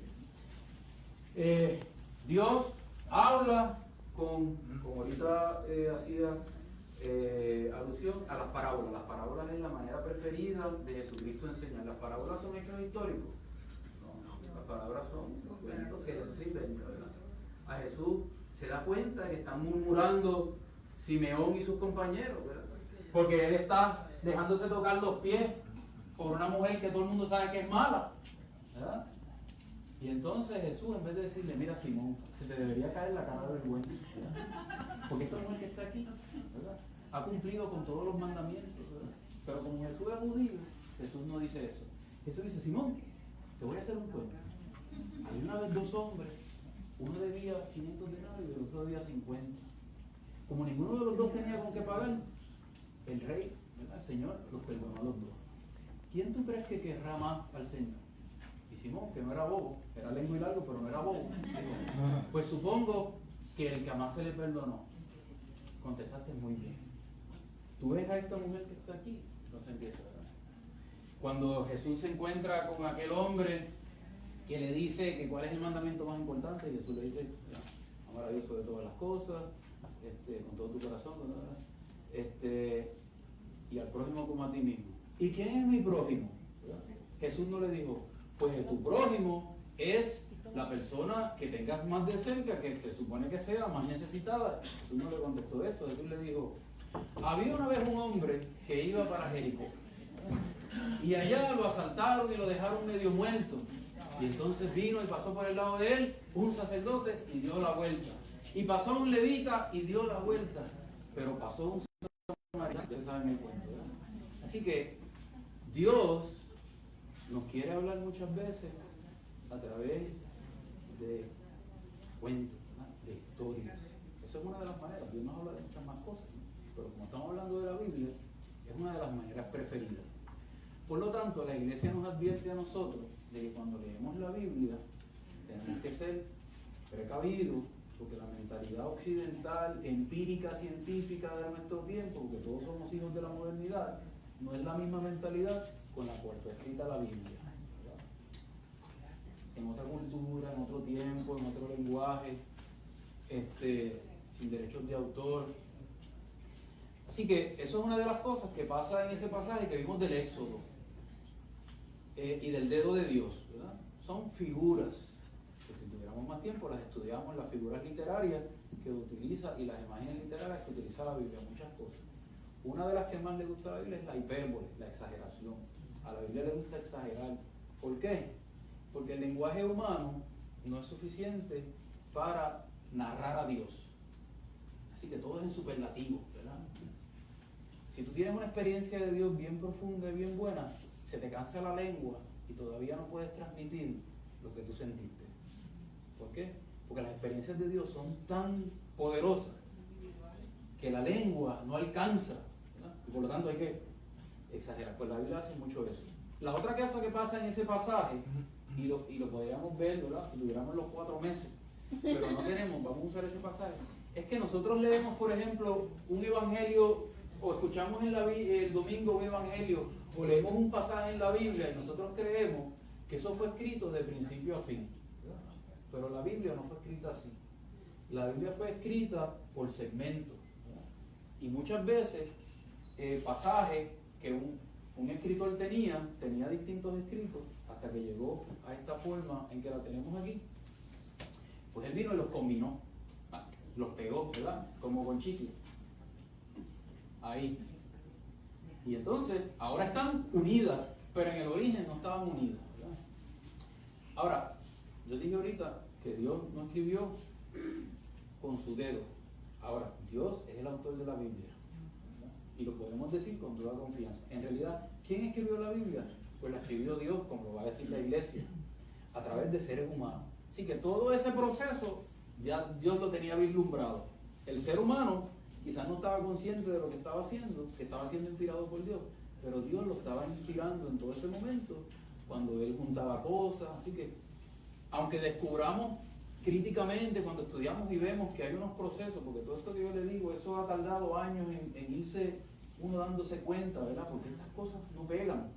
Dios habla como ahorita hacía alusión a las parábolas. Las parábolas es la manera preferida de Jesucristo enseñar. Las parábolas son hechos históricos. No, las parábolas son cuentos que Jesús inventa, ¿verdad? A Jesús se da cuenta que están murmurando Simeón y sus compañeros, ¿verdad? Porque él está dejándose tocar los pies por una mujer que todo el mundo sabe que es mala, ¿verdad? Y entonces Jesús, en vez de decirle, mira Simón, se te debería caer la cara de vergüenza, ¿verdad? Porque esta mujer que está aquí, ¿verdad? Ha cumplido con todos los mandamientos, ¿verdad? Pero como Jesús es judío, Jesús no dice eso. Jesús dice, Simón, te voy a hacer un cuento. Había una vez dos hombres, uno debía 500 denarios y el otro debía 50. Como ninguno de los dos tenía con qué pagar, el rey, ¿verdad? El Señor, los perdonó a los dos. ¿Quién tú crees que querrá más al Señor? Y Simón, que no era bobo, era lengua y largo, pero no era bobo. Dijo, pues supongo que el que a más se le perdonó. Contestaste muy bien. ¿Tú ves a esta mujer que está aquí? Entonces empieza, ¿verdad? Cuando Jesús se encuentra con aquel hombre que le dice que cuál es el mandamiento más importante, y Jesús le dice, amar a Dios sobre todas las cosas, con todo tu corazón, ¿verdad? Y al prójimo como a ti mismo. ¿Y quién es mi prójimo? ¿Verdad? Jesús no le dijo, pues tu prójimo es la persona que tengas más de cerca, que se supone que sea más necesitada. Jesús no le contestó eso. Jesús le dijo, había una vez un hombre que iba para Jericó y allá lo asaltaron y lo dejaron medio muerto Y entonces vino y pasó por el lado de él un sacerdote y dio la vuelta. Y pasó un levita y dio la vuelta. Pero pasó un samaritano, ustedes saben el cuento, ¿verdad? Así que Dios nos quiere hablar muchas veces a través de cuentos, ¿no? De historias. Eso es una de las maneras. Dios nos habla de muchas más cosas, ¿no? Pero como estamos hablando de la Biblia, es una de las maneras preferidas. Por lo tanto, la Iglesia nos advierte a nosotros de que cuando leemos la Biblia tenemos que ser precavidos, porque la mentalidad occidental, empírica, científica de nuestro tiempo, porque todos somos hijos de la modernidad, no es la misma mentalidad con la cual fue escrita la Biblia, ¿verdad? En otra cultura, en otro tiempo, en otro lenguaje, sin derechos de autor. Así que eso es una de las cosas que pasa en ese pasaje que vimos del Éxodo y del dedo de Dios, ¿verdad? Son figuras que si tuviéramos más tiempo las estudiamos, las figuras literarias que utiliza y las imágenes literarias que utiliza la Biblia, muchas cosas. Una de las que más le gusta a la Biblia es la hipérbole, la exageración. A la Biblia le gusta exagerar. ¿Por qué? Porque el lenguaje humano no es suficiente para narrar a Dios. Así que todo es en superlativo, ¿verdad? Si tú tienes una experiencia de Dios bien profunda y bien buena, se te cansa la lengua y todavía no puedes transmitir lo que tú sentiste. ¿Por qué? Porque las experiencias de Dios son tan poderosas que la lengua no alcanza, ¿verdad? Y por lo tanto hay que exagerar. Pues la Biblia hace mucho eso. La otra cosa que pasa en ese pasaje, y lo podríamos ver, ¿verdad? Si tuviéramos los 4 meses, pero no tenemos, vamos a usar ese pasaje, es que nosotros leemos, por ejemplo, un evangelio, o escuchamos el domingo un evangelio, o leemos un pasaje en la Biblia y nosotros creemos que eso fue escrito de principio a fin, ¿verdad? Pero la Biblia no fue escrita así. La Biblia fue escrita por segmentos, ¿verdad? Y muchas veces pasajes que un escritor tenía distintos escritos hasta que llegó a esta forma en que la tenemos aquí. Pues él vino y los combinó, los pegó, ¿verdad? Como con chicle. Ahí. Y entonces, ahora están unidas, pero en el origen no estaban unidas, ¿verdad? Ahora, yo dije ahorita que Dios no escribió con su dedo. Ahora, Dios es el autor de la Biblia, ¿verdad? Y lo podemos decir con toda confianza. En realidad, ¿quién escribió la Biblia? Pues la escribió Dios, como lo va a decir la Iglesia, a través de seres humanos. Así que todo ese proceso ya Dios lo tenía vislumbrado. El ser humano quizás no estaba consciente de lo que estaba haciendo, que estaba siendo inspirado por Dios, pero Dios lo estaba inspirando en todo ese momento, cuando Él juntaba cosas. Así que, aunque descubramos críticamente, cuando estudiamos y vemos que hay unos procesos, porque todo esto que yo le digo, eso ha tardado años en irse uno dándose cuenta, ¿verdad? Porque estas cosas no pegan.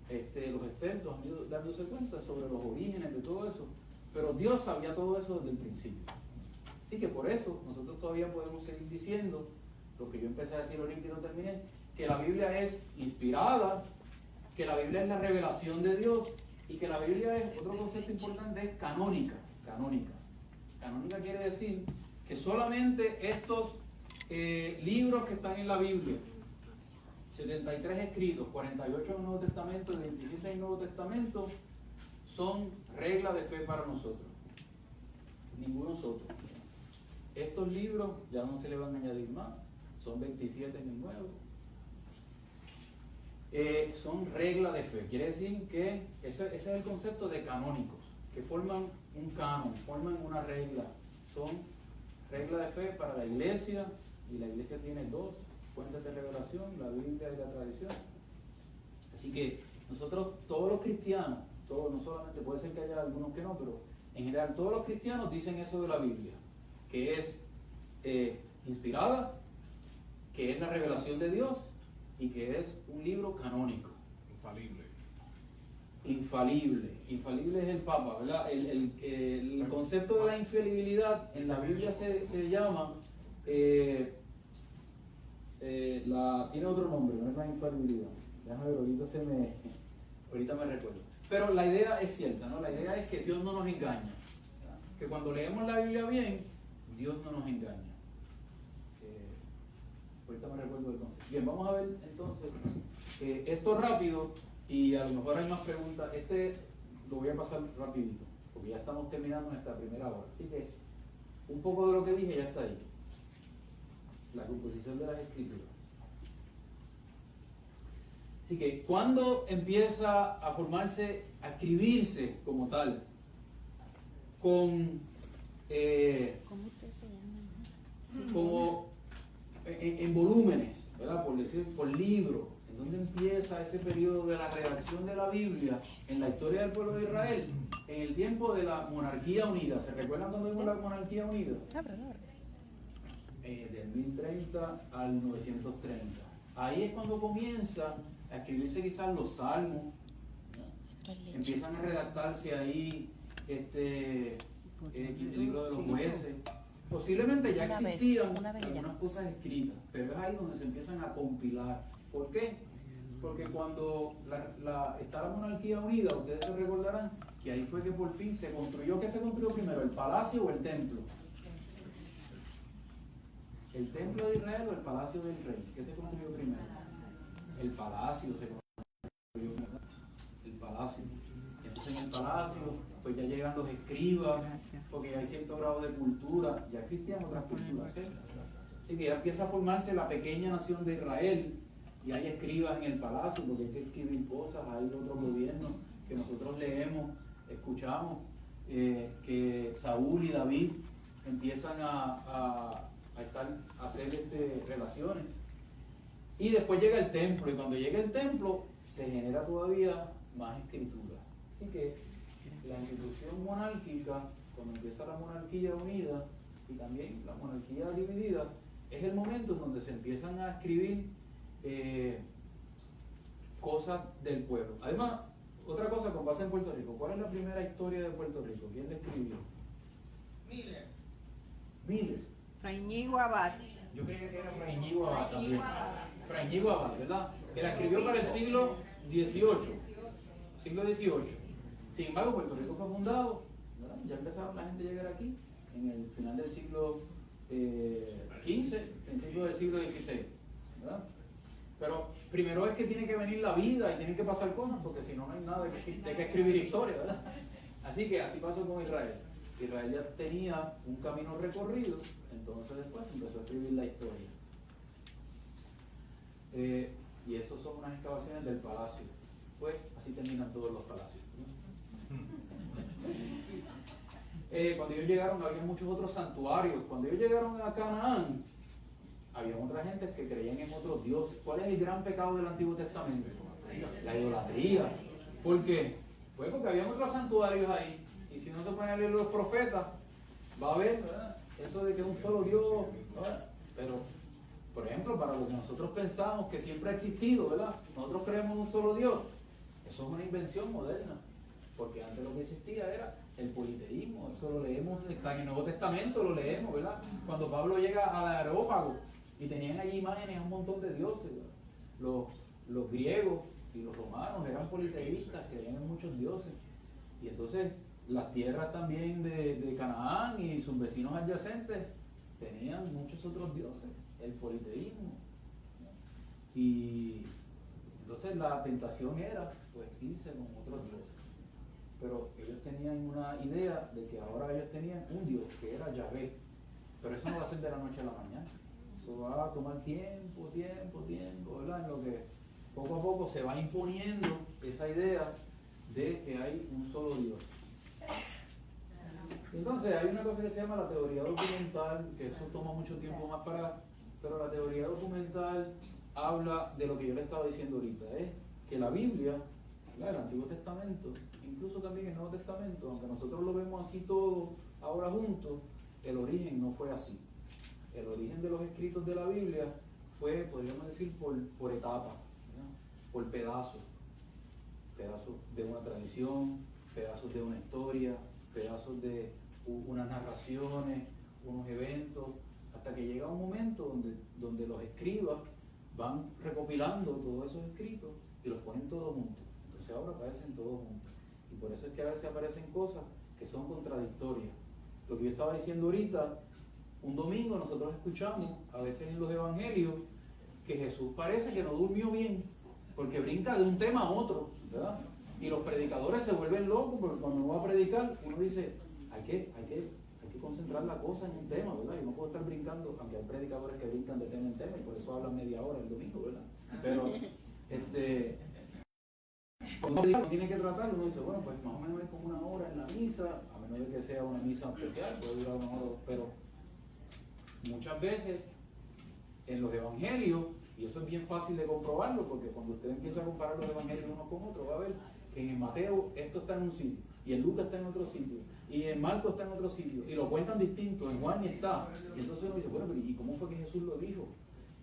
Los expertos han ido dándose cuenta sobre los orígenes de todo eso, pero Dios sabía todo eso desde el principio. Así que por eso nosotros todavía podemos seguir diciendo lo que yo empecé a decir ahorita y no terminé, que la Biblia es inspirada, que la Biblia es la revelación de Dios y que la Biblia es, otro concepto importante, es canónica. Canónica quiere decir que solamente estos libros que están en la Biblia, 73 escritos, 48 en el Nuevo Testamento y 27 en el Nuevo Testamento, son regla de fe para nosotros. Ninguno otro. Estos libros ya no se le van a añadir más, son 27 en el Nuevo. Son regla de fe, quiere decir que ese es el concepto de canónicos, que forman un canon, forman una regla. Son regla de fe para la Iglesia, y la Iglesia tiene 2 fuentes de revelación, la Biblia y la tradición. Así que nosotros, todos los cristianos, todos, no solamente, puede ser que haya algunos que no, pero en general todos los cristianos dicen eso de la Biblia, que es inspirada, que es la revelación de Dios y que es un libro canónico. Infalible es el Papa, ¿verdad? El concepto de la infalibilidad en la Biblia se llama, tiene otro nombre, no es la infalibilidad. Déjame ver, ahorita me recuerdo. Pero la idea es cierta, ¿no? La idea es que Dios no nos engaña, ¿verdad? Que cuando leemos la Biblia bien, Dios no nos engaña. Ahorita me recuerdo del concepto. Bien, vamos a ver entonces esto rápido, y a lo mejor hay más preguntas. lo voy a pasar rapidito, porque ya estamos terminando nuestra primera hora. Así que un poco de lo que dije ya está ahí. La composición de las escrituras. Así que, ¿cuándo empieza a formarse, a escribirse como tal? Con, ¿Cómo usted se llama? como en volúmenes, ¿verdad? Por decir, por libros. ¿En dónde empieza ese periodo de la redacción de la Biblia en la historia del pueblo de Israel? En el tiempo de la monarquía unida. ¿Se recuerdan cuando vimos la monarquía unida? Del 1030 al 930. Ahí es cuando comienzan a escribirse quizás los salmos, ¿no? Empiezan a redactarse ahí el libro de los jueces. Posiblemente ya existían algunas cosas escritas, pero es ahí donde se empiezan a compilar. ¿Por qué? Porque cuando está la monarquía unida, ustedes se recordarán que ahí fue que por fin se construyó. ¿Qué se construyó primero? ¿El palacio o el templo? ¿El templo de Israel o el palacio del rey? ¿Qué se construyó primero? El palacio se construyó primero. El palacio. Entonces en el palacio, pues ya llegan los escribas, porque ya hay cierto grado de cultura, ya existían otras culturas, ¿sí? Así que ya empieza a formarse la pequeña nación de Israel, y hay escribas en el palacio, porque hay que escribir cosas, hay otros gobiernos que nosotros leemos, escuchamos, que Saúl y David empiezan a hacer relaciones. Y después llega el templo, y cuando llega el templo se genera todavía más escritura. Así que la institución monárquica, cuando empieza la monarquía unida y también la monarquía dividida, es el momento en donde se empiezan a escribir cosas del pueblo. Además, otra cosa con base en Puerto Rico, ¿cuál es la primera historia de Puerto Rico? ¿Quién la escribió? Miller. Fray Ñigo Abad. Yo creía que era Fray Ñigo Abad también. Fray Ñigo Abad, ¿verdad? Que la escribió para el siglo XVIII. Sin embargo, Puerto Rico fue fundado, ¿verdad? Ya empezaron la gente a llegar aquí en el final del siglo XV, principio del siglo XVI, ¿verdad? Pero primero es que tiene que venir la vida y tienen que pasar cosas, porque si no, no hay nada de que escribir historia, ¿verdad? Así que así pasó con Israel. Israel ya tenía un camino recorrido, entonces después empezó a escribir la historia. Y eso son unas excavaciones del palacio. Pues así terminan todos los palacios, ¿no? Cuando ellos llegaron había muchos otros santuarios. Cuando ellos llegaron a Canaán, había otra gente que creían en otros dioses. ¿Cuál es el gran pecado del Antiguo Testamento? La idolatría. ¿Por qué? Pues porque había otros santuarios ahí. Y si no se pueden leer los profetas, va a haber, ¿verdad?, eso de que un solo Dios, ¿verdad? Pero, por ejemplo, para lo que nosotros pensamos que siempre ha existido, ¿verdad? Nosotros creemos en un solo Dios. Eso es una invención moderna. Porque antes lo que existía era el politeísmo. Eso lo leemos, está en el Nuevo Testamento, lo leemos, ¿verdad? Cuando Pablo llega al Areópago y tenían allí imágenes a un montón de dioses, ¿verdad? Los griegos y los romanos eran politeístas, creían en muchos dioses. Y entonces las tierras también de Canaán y sus vecinos adyacentes tenían muchos otros dioses, el politeísmo, ¿no? Y entonces la tentación era pues irse con otros dioses. Pero ellos tenían una idea de que ahora ellos tenían un Dios, que era Yahvé. Pero eso no va a ser de la noche a la mañana. Eso va a tomar tiempo, ¿verdad? En lo que poco a poco se va imponiendo esa idea de que hay un solo Dios. Entonces hay una cosa que se llama la teoría documental, que eso toma mucho tiempo más pero la teoría documental habla de lo que yo le estaba diciendo ahorita, que la Biblia, ¿verdad?, el Antiguo Testamento, incluso también el Nuevo Testamento, aunque nosotros lo vemos así todo ahora juntos, el origen no fue así. El origen de los escritos de la Biblia fue, podríamos decir, por etapas, ¿verdad?, por pedazos de una tradición, pedazos de una historia, pedazos de unas narraciones, unos eventos, hasta que llega un momento donde los escribas van recopilando todos esos escritos y los ponen todos juntos. Entonces ahora aparecen todos juntos. Y por eso es que a veces aparecen cosas que son contradictorias. Lo que yo estaba diciendo ahorita, un domingo nosotros escuchamos, a veces en los evangelios, que Jesús parece que no durmió bien, porque brinca de un tema a otro, ¿verdad? Y los predicadores se vuelven locos porque cuando uno va a predicar, uno dice, hay que concentrar la cosa en un tema, ¿verdad? Y no puedo estar brincando, aunque hay predicadores que brincan de tema en tema y por eso hablan media hora el domingo, ¿verdad? Pero, cuando uno tiene que tratar, uno dice, bueno, pues más o menos es como una hora en la misa, a menos de que sea una misa especial, puede durar una hora, pero muchas veces en los evangelios, y eso es bien fácil de comprobarlo, porque cuando usted empieza a comparar los evangelios uno con otro, va a ver que en Mateo esto está en un sitio, y en Lucas está en otro sitio, y en Marcos está en otro sitio, y lo cuentan distinto, en Juan ni está. Y entonces uno dice, bueno, pero ¿y cómo fue que Jesús lo dijo?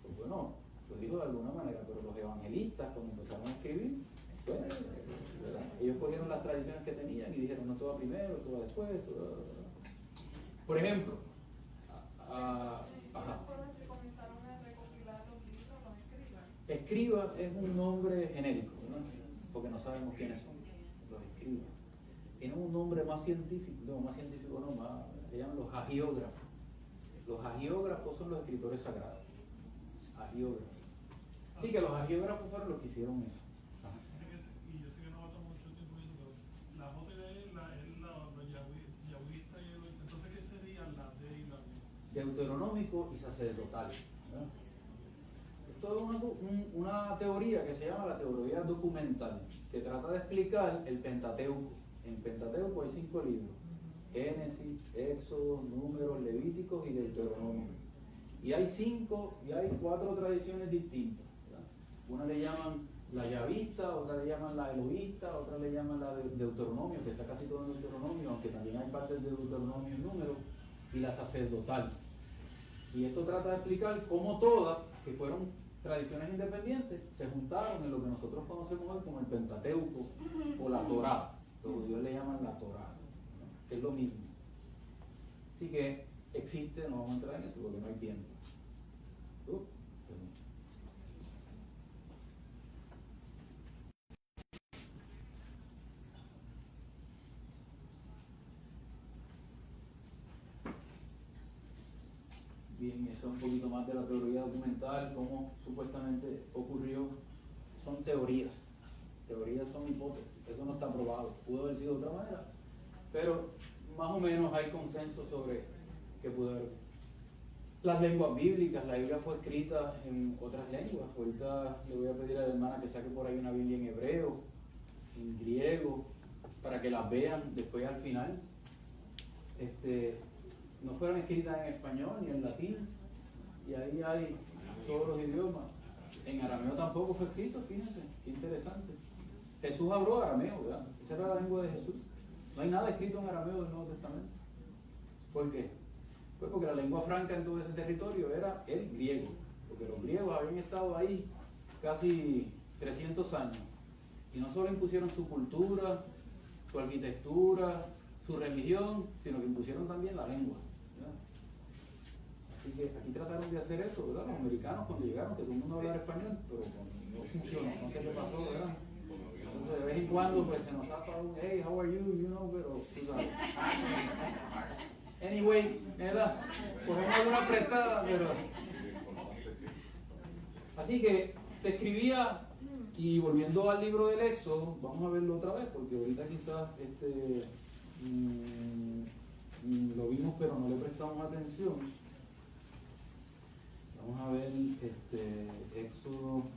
Pues bueno, lo dijo de alguna manera, pero los evangelistas cuando empezaron a escribir, bueno, ¿verdad? Ellos cogieron las tradiciones que tenían y dijeron, no, todo va primero, todo va después, todo... Por ejemplo, ajá. Comenzaron a recopilar los libros, los escribas. Escriba es un nombre genérico, ¿no? Porque no sabemos quiénes son los escribas. Tienen un nombre más científico, se llaman los hagiógrafos. Los hagiógrafos son los escritores sagrados. Hagiógrafos. Así que los hagiógrafos fueron los que hicieron eso. Ajá. Y yo sé que no va a tomar mucho tiempo en eso, pero la JD es los yahudistas y el... Entonces, ¿qué sería la D y la B? Deuteronómico y sacerdotal, ¿verdad? Esto es una teoría que se llama la teoría documental, que trata de explicar el Pentateuco. En Pentateuco hay 5 libros: Génesis, Éxodo, Números, Levíticos y Deuteronomio. Y hay 4 tradiciones distintas, ¿verdad? Una le llaman la yavista, otra le llaman la elohista, otra le llaman la de Deuteronomio, que está casi todo en Deuteronomio, aunque también hay partes de Deuteronomio en Números, y la sacerdotal. Y esto trata de explicar cómo todas, que fueron tradiciones independientes, se juntaron en lo que nosotros conocemos hoy como el Pentateuco o la Torá. Los judíos le llaman la Torá, ¿no? Que es lo mismo. Así que existe, no vamos a entrar en eso porque no hay tiempo. Bien, eso es un poquito más de la teoría documental, cómo supuestamente ocurrió. Son teorías. Teorías son hipótesis, eso no está probado. Pudo haber sido de otra manera, pero más o menos hay consenso sobre que pudo haber. Las lenguas bíblicas, la Biblia fue escrita en otras lenguas. Ahorita le voy a pedir a la hermana que saque por ahí una Biblia en hebreo, en griego, para que las vean después al final. No fueron escritas en español ni en latín, y ahí hay todos los idiomas. En arameo tampoco fue escrito, fíjense, qué interesante. Jesús habló arameo, ¿verdad? Esa era la lengua de Jesús. No hay nada escrito en arameo del Nuevo Testamento. ¿Por qué? Pues porque la lengua franca en todo ese territorio era el griego, porque los griegos habían estado ahí casi 300 años, y no solo impusieron su cultura, su arquitectura, su religión, sino que impusieron también la lengua, ¿verdad? Así que aquí trataron de hacer eso, ¿verdad? Los americanos cuando llegaron, que todo el mundo hablaba español, pero no funcionó, no sé qué pasó, ¿verdad? Entonces de vez en cuando pues se nos zafa un hey, how are you, you know, pero tú sabes. Anyway, ¿verdad? Cogemos alguna prestada, pero... Así que se escribía, y volviendo al libro del Éxodo, vamos a verlo otra vez, porque ahorita quizás lo vimos pero no le prestamos atención. Vamos a ver Éxodo.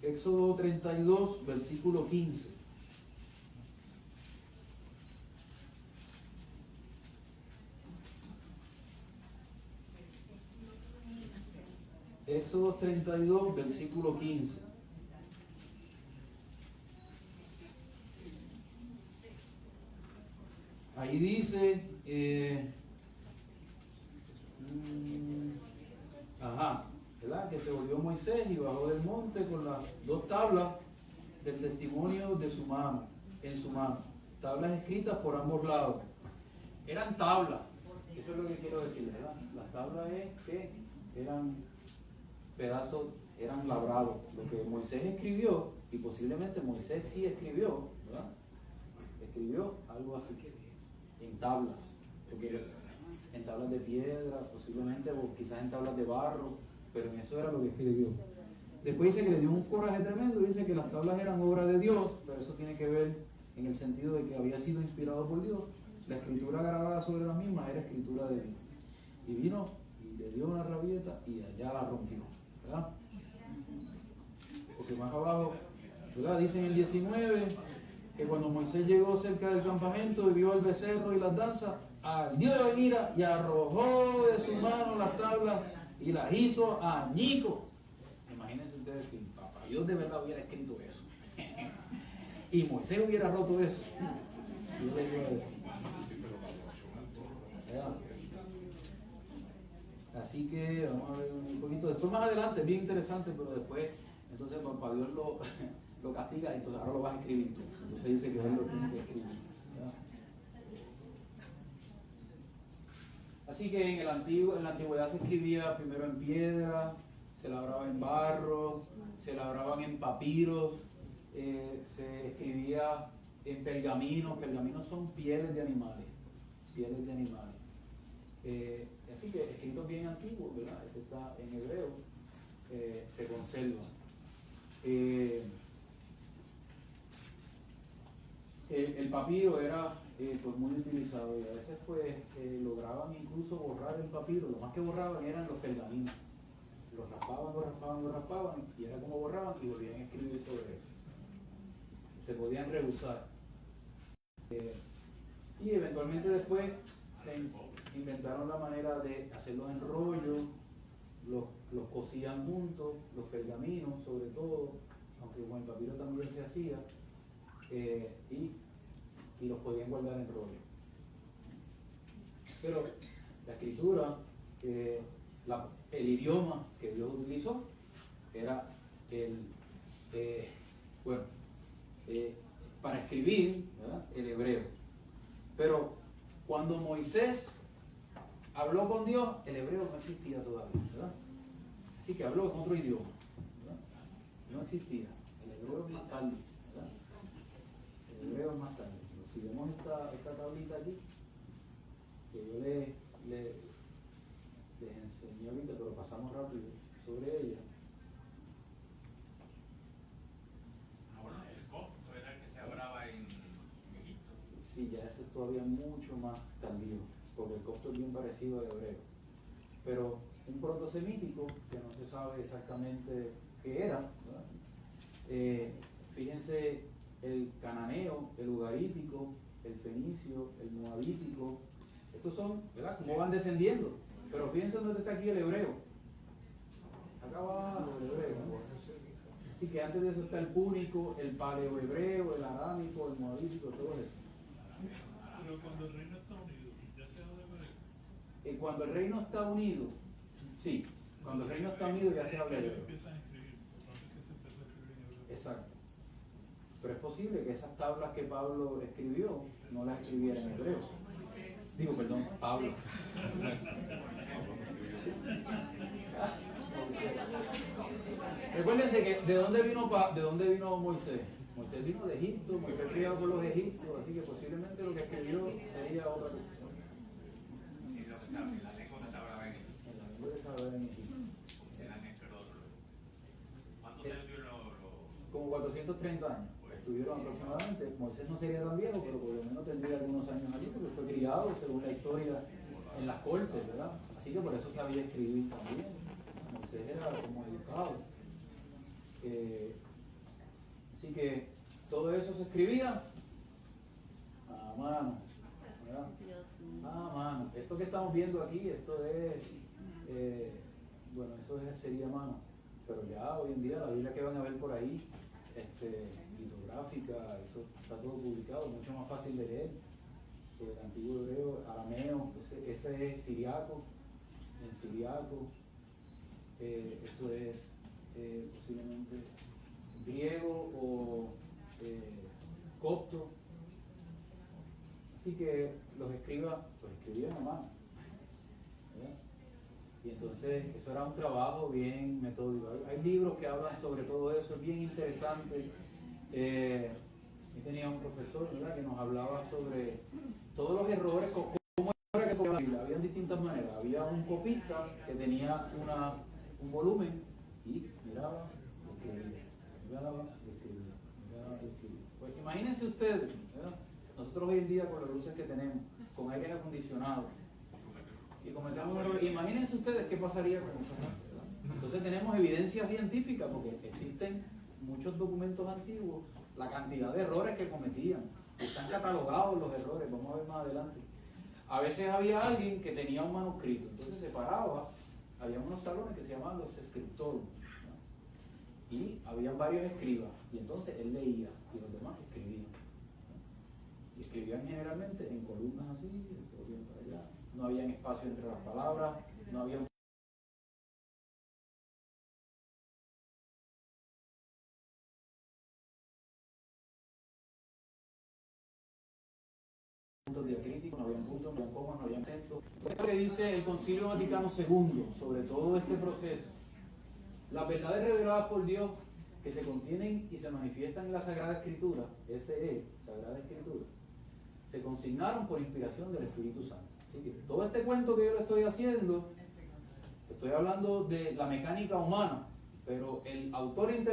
Éxodo 32, versículo 15. Éxodo 32, versículo 15. Ahí dice, ¿verdad? Que se volvió Moisés y bajó del monte con las 2 tablas del testimonio de en su mano, tablas escritas por ambos lados. Eran tablas, Eso es lo que quiero decir, ¿verdad? Las tablas es que eran pedazos, eran labrados. Lo que Moisés escribió, y posiblemente Moisés sí escribió, ¿verdad? Escribió algo así, en tablas, porque en tablas de piedra, posiblemente, o quizás en tablas de barro, pero en eso era lo que escribió. Después dice que le dio un coraje tremendo, dice que las tablas eran obra de Dios, pero eso tiene que ver en el sentido de que había sido inspirado por Dios. La escritura grabada sobre las mismas era escritura de Dios. Y vino y le dio una rabieta y allá la rompió, ¿verdad? Porque más abajo, ¿verdad? Dice en el 19 que cuando Moisés llegó cerca del campamento y vio el becerro y las danzas, ardió en ira y arrojó de su mano las tablas y las hizo añicos. Imagínense ustedes si papá Dios de verdad hubiera escrito eso y Moisés hubiera roto eso. Yo le digo eso. Así que vamos a ver un poquito. Después más adelante, bien interesante, pero después, entonces papá Dios lo castiga, entonces ahora lo vas a escribir tú. Entonces dice que él lo tiene que escribir. ¿Verdad? Así que en la antigüedad se escribía primero en piedra, se labraba en barro, se labraban en papiros, se escribía en pergaminos. Pergaminos son pieles de animales, pieles de animales. Así que escritos bien antiguos, ¿verdad? Este está en hebreo, se conserva. El papiro era pues muy utilizado y a veces pues lograban incluso borrar el papiro. Lo más que borraban eran los pergaminos. Los raspaban y era como borraban y volvían a escribir sobre eso. Se podían reusar. Y eventualmente después se inventaron la manera de hacerlos en rollo, los cosían juntos, los pergaminos sobre todo, aunque con el papiro también se hacía, y los podían guardar en rollo. Pero la escritura, el idioma que Dios utilizó era para escribir, ¿verdad? El hebreo. Pero cuando Moisés habló con Dios, el hebreo no existía todavía, ¿verdad? Así que habló en otro idioma, ¿verdad? No existía. El hebreo es más tarde, ¿verdad? El hebreo es más tarde. Si vemos esta tablita aquí, que yo les enseñé ahorita, pero pasamos rápido sobre ella. Ahora, el copto era el que se hablaba en Egipto. Sí, ya ese es todavía mucho más tardío, porque el copto es bien parecido al hebreo. Pero un protosemítico, que no se sabe exactamente qué era, ¿verdad? Fíjense, el cananeo, el ugarítico, el fenicio, el moabítico, estos son, ¿verdad?, cómo van descendiendo. Pero fíjense dónde está aquí el hebreo. Acá abajo el hebreo, ¿no? Así que antes de eso está el púnico, el paleohebreo, el arámico, el moabítico, todo eso. Pero cuando el reino está unido, ya sea de hebreo. Cuando el reino está unido, sí, cuando el reino está unido ya se habla hebreo. Empiezan a escribir, por que se empezó a escribir en hebreo. Exacto. Pero es posible que esas tablas que Pablo escribió no las escribiera en hebreo. Digo, perdón, Pablo. Recuérdense que ¿de dónde vino Moisés? Moisés vino de Egipto, Moisés criado por los egipcios, así que posiblemente lo que escribió sería otra cosa. Y lo que sabe, la lengua que se hablaba en Egipto. En la lengua de saber en Egipto. Eran hechos ¿cuántos años tuvieron los? Como 430 años estuvieron aproximadamente. Moisés no sería tan viejo, pero por lo menos tendría algunos años allí, porque fue criado, según la historia, en las cortes, ¿verdad? Así que por eso sabía escribir también. Moisés era como educado. Así que todo eso se escribía a mano, ¿verdad? A mano. Esto que estamos viendo aquí, esto es, sería a mano. Pero ya hoy en día la Biblia que van a ver por ahí, litográfica, eso está todo publicado, mucho más fácil de leer. El antiguo hebreo, arameo, ese es siriaco, en siriaco, eso es posiblemente griego o copto. Así que los escribían a mano. ¿verdad? Y entonces eso era un trabajo bien metódico. Hay libros que hablan sobre todo eso, es bien interesante. Yo tenía un profesor, ¿verdad?, que nos hablaba sobre todos los errores, cómo era que copiaba la Biblia. Habían distintas maneras. Había un copista que tenía un volumen y miraba, escribía, miraba, escribía, miraba, escribía. Pues imagínense ustedes, ¿verdad? Nosotros hoy en día con las luces que tenemos, con aires acondicionados, y cometemos errores. Imagínense ustedes qué pasaría con esa gente, ¿verdad? Entonces tenemos evidencia científica porque existen muchos documentos antiguos, la cantidad de errores que cometían. Están catalogados los errores, vamos a ver más adelante. A veces había alguien que tenía un manuscrito, entonces se paraba, había unos salones que se llamaban los escriptores, ¿no? Y había varios escribas, y entonces él leía y los demás escribían, ¿no? Y escribían generalmente en columnas así, escribían para allá, no había espacio entre las palabras, no había un puntos diacríticos, no había puntos, no había comas, no había acentos. Esto es lo que dice el Concilio Vaticano II sobre todo este proceso. Las verdades reveladas por Dios que se contienen y se manifiestan en la Sagrada Escritura, S.E., Sagrada Escritura, se consignaron por inspiración del Espíritu Santo. Así que todo este cuento que yo le estoy haciendo, estoy hablando de la mecánica humana, pero el autor intelectual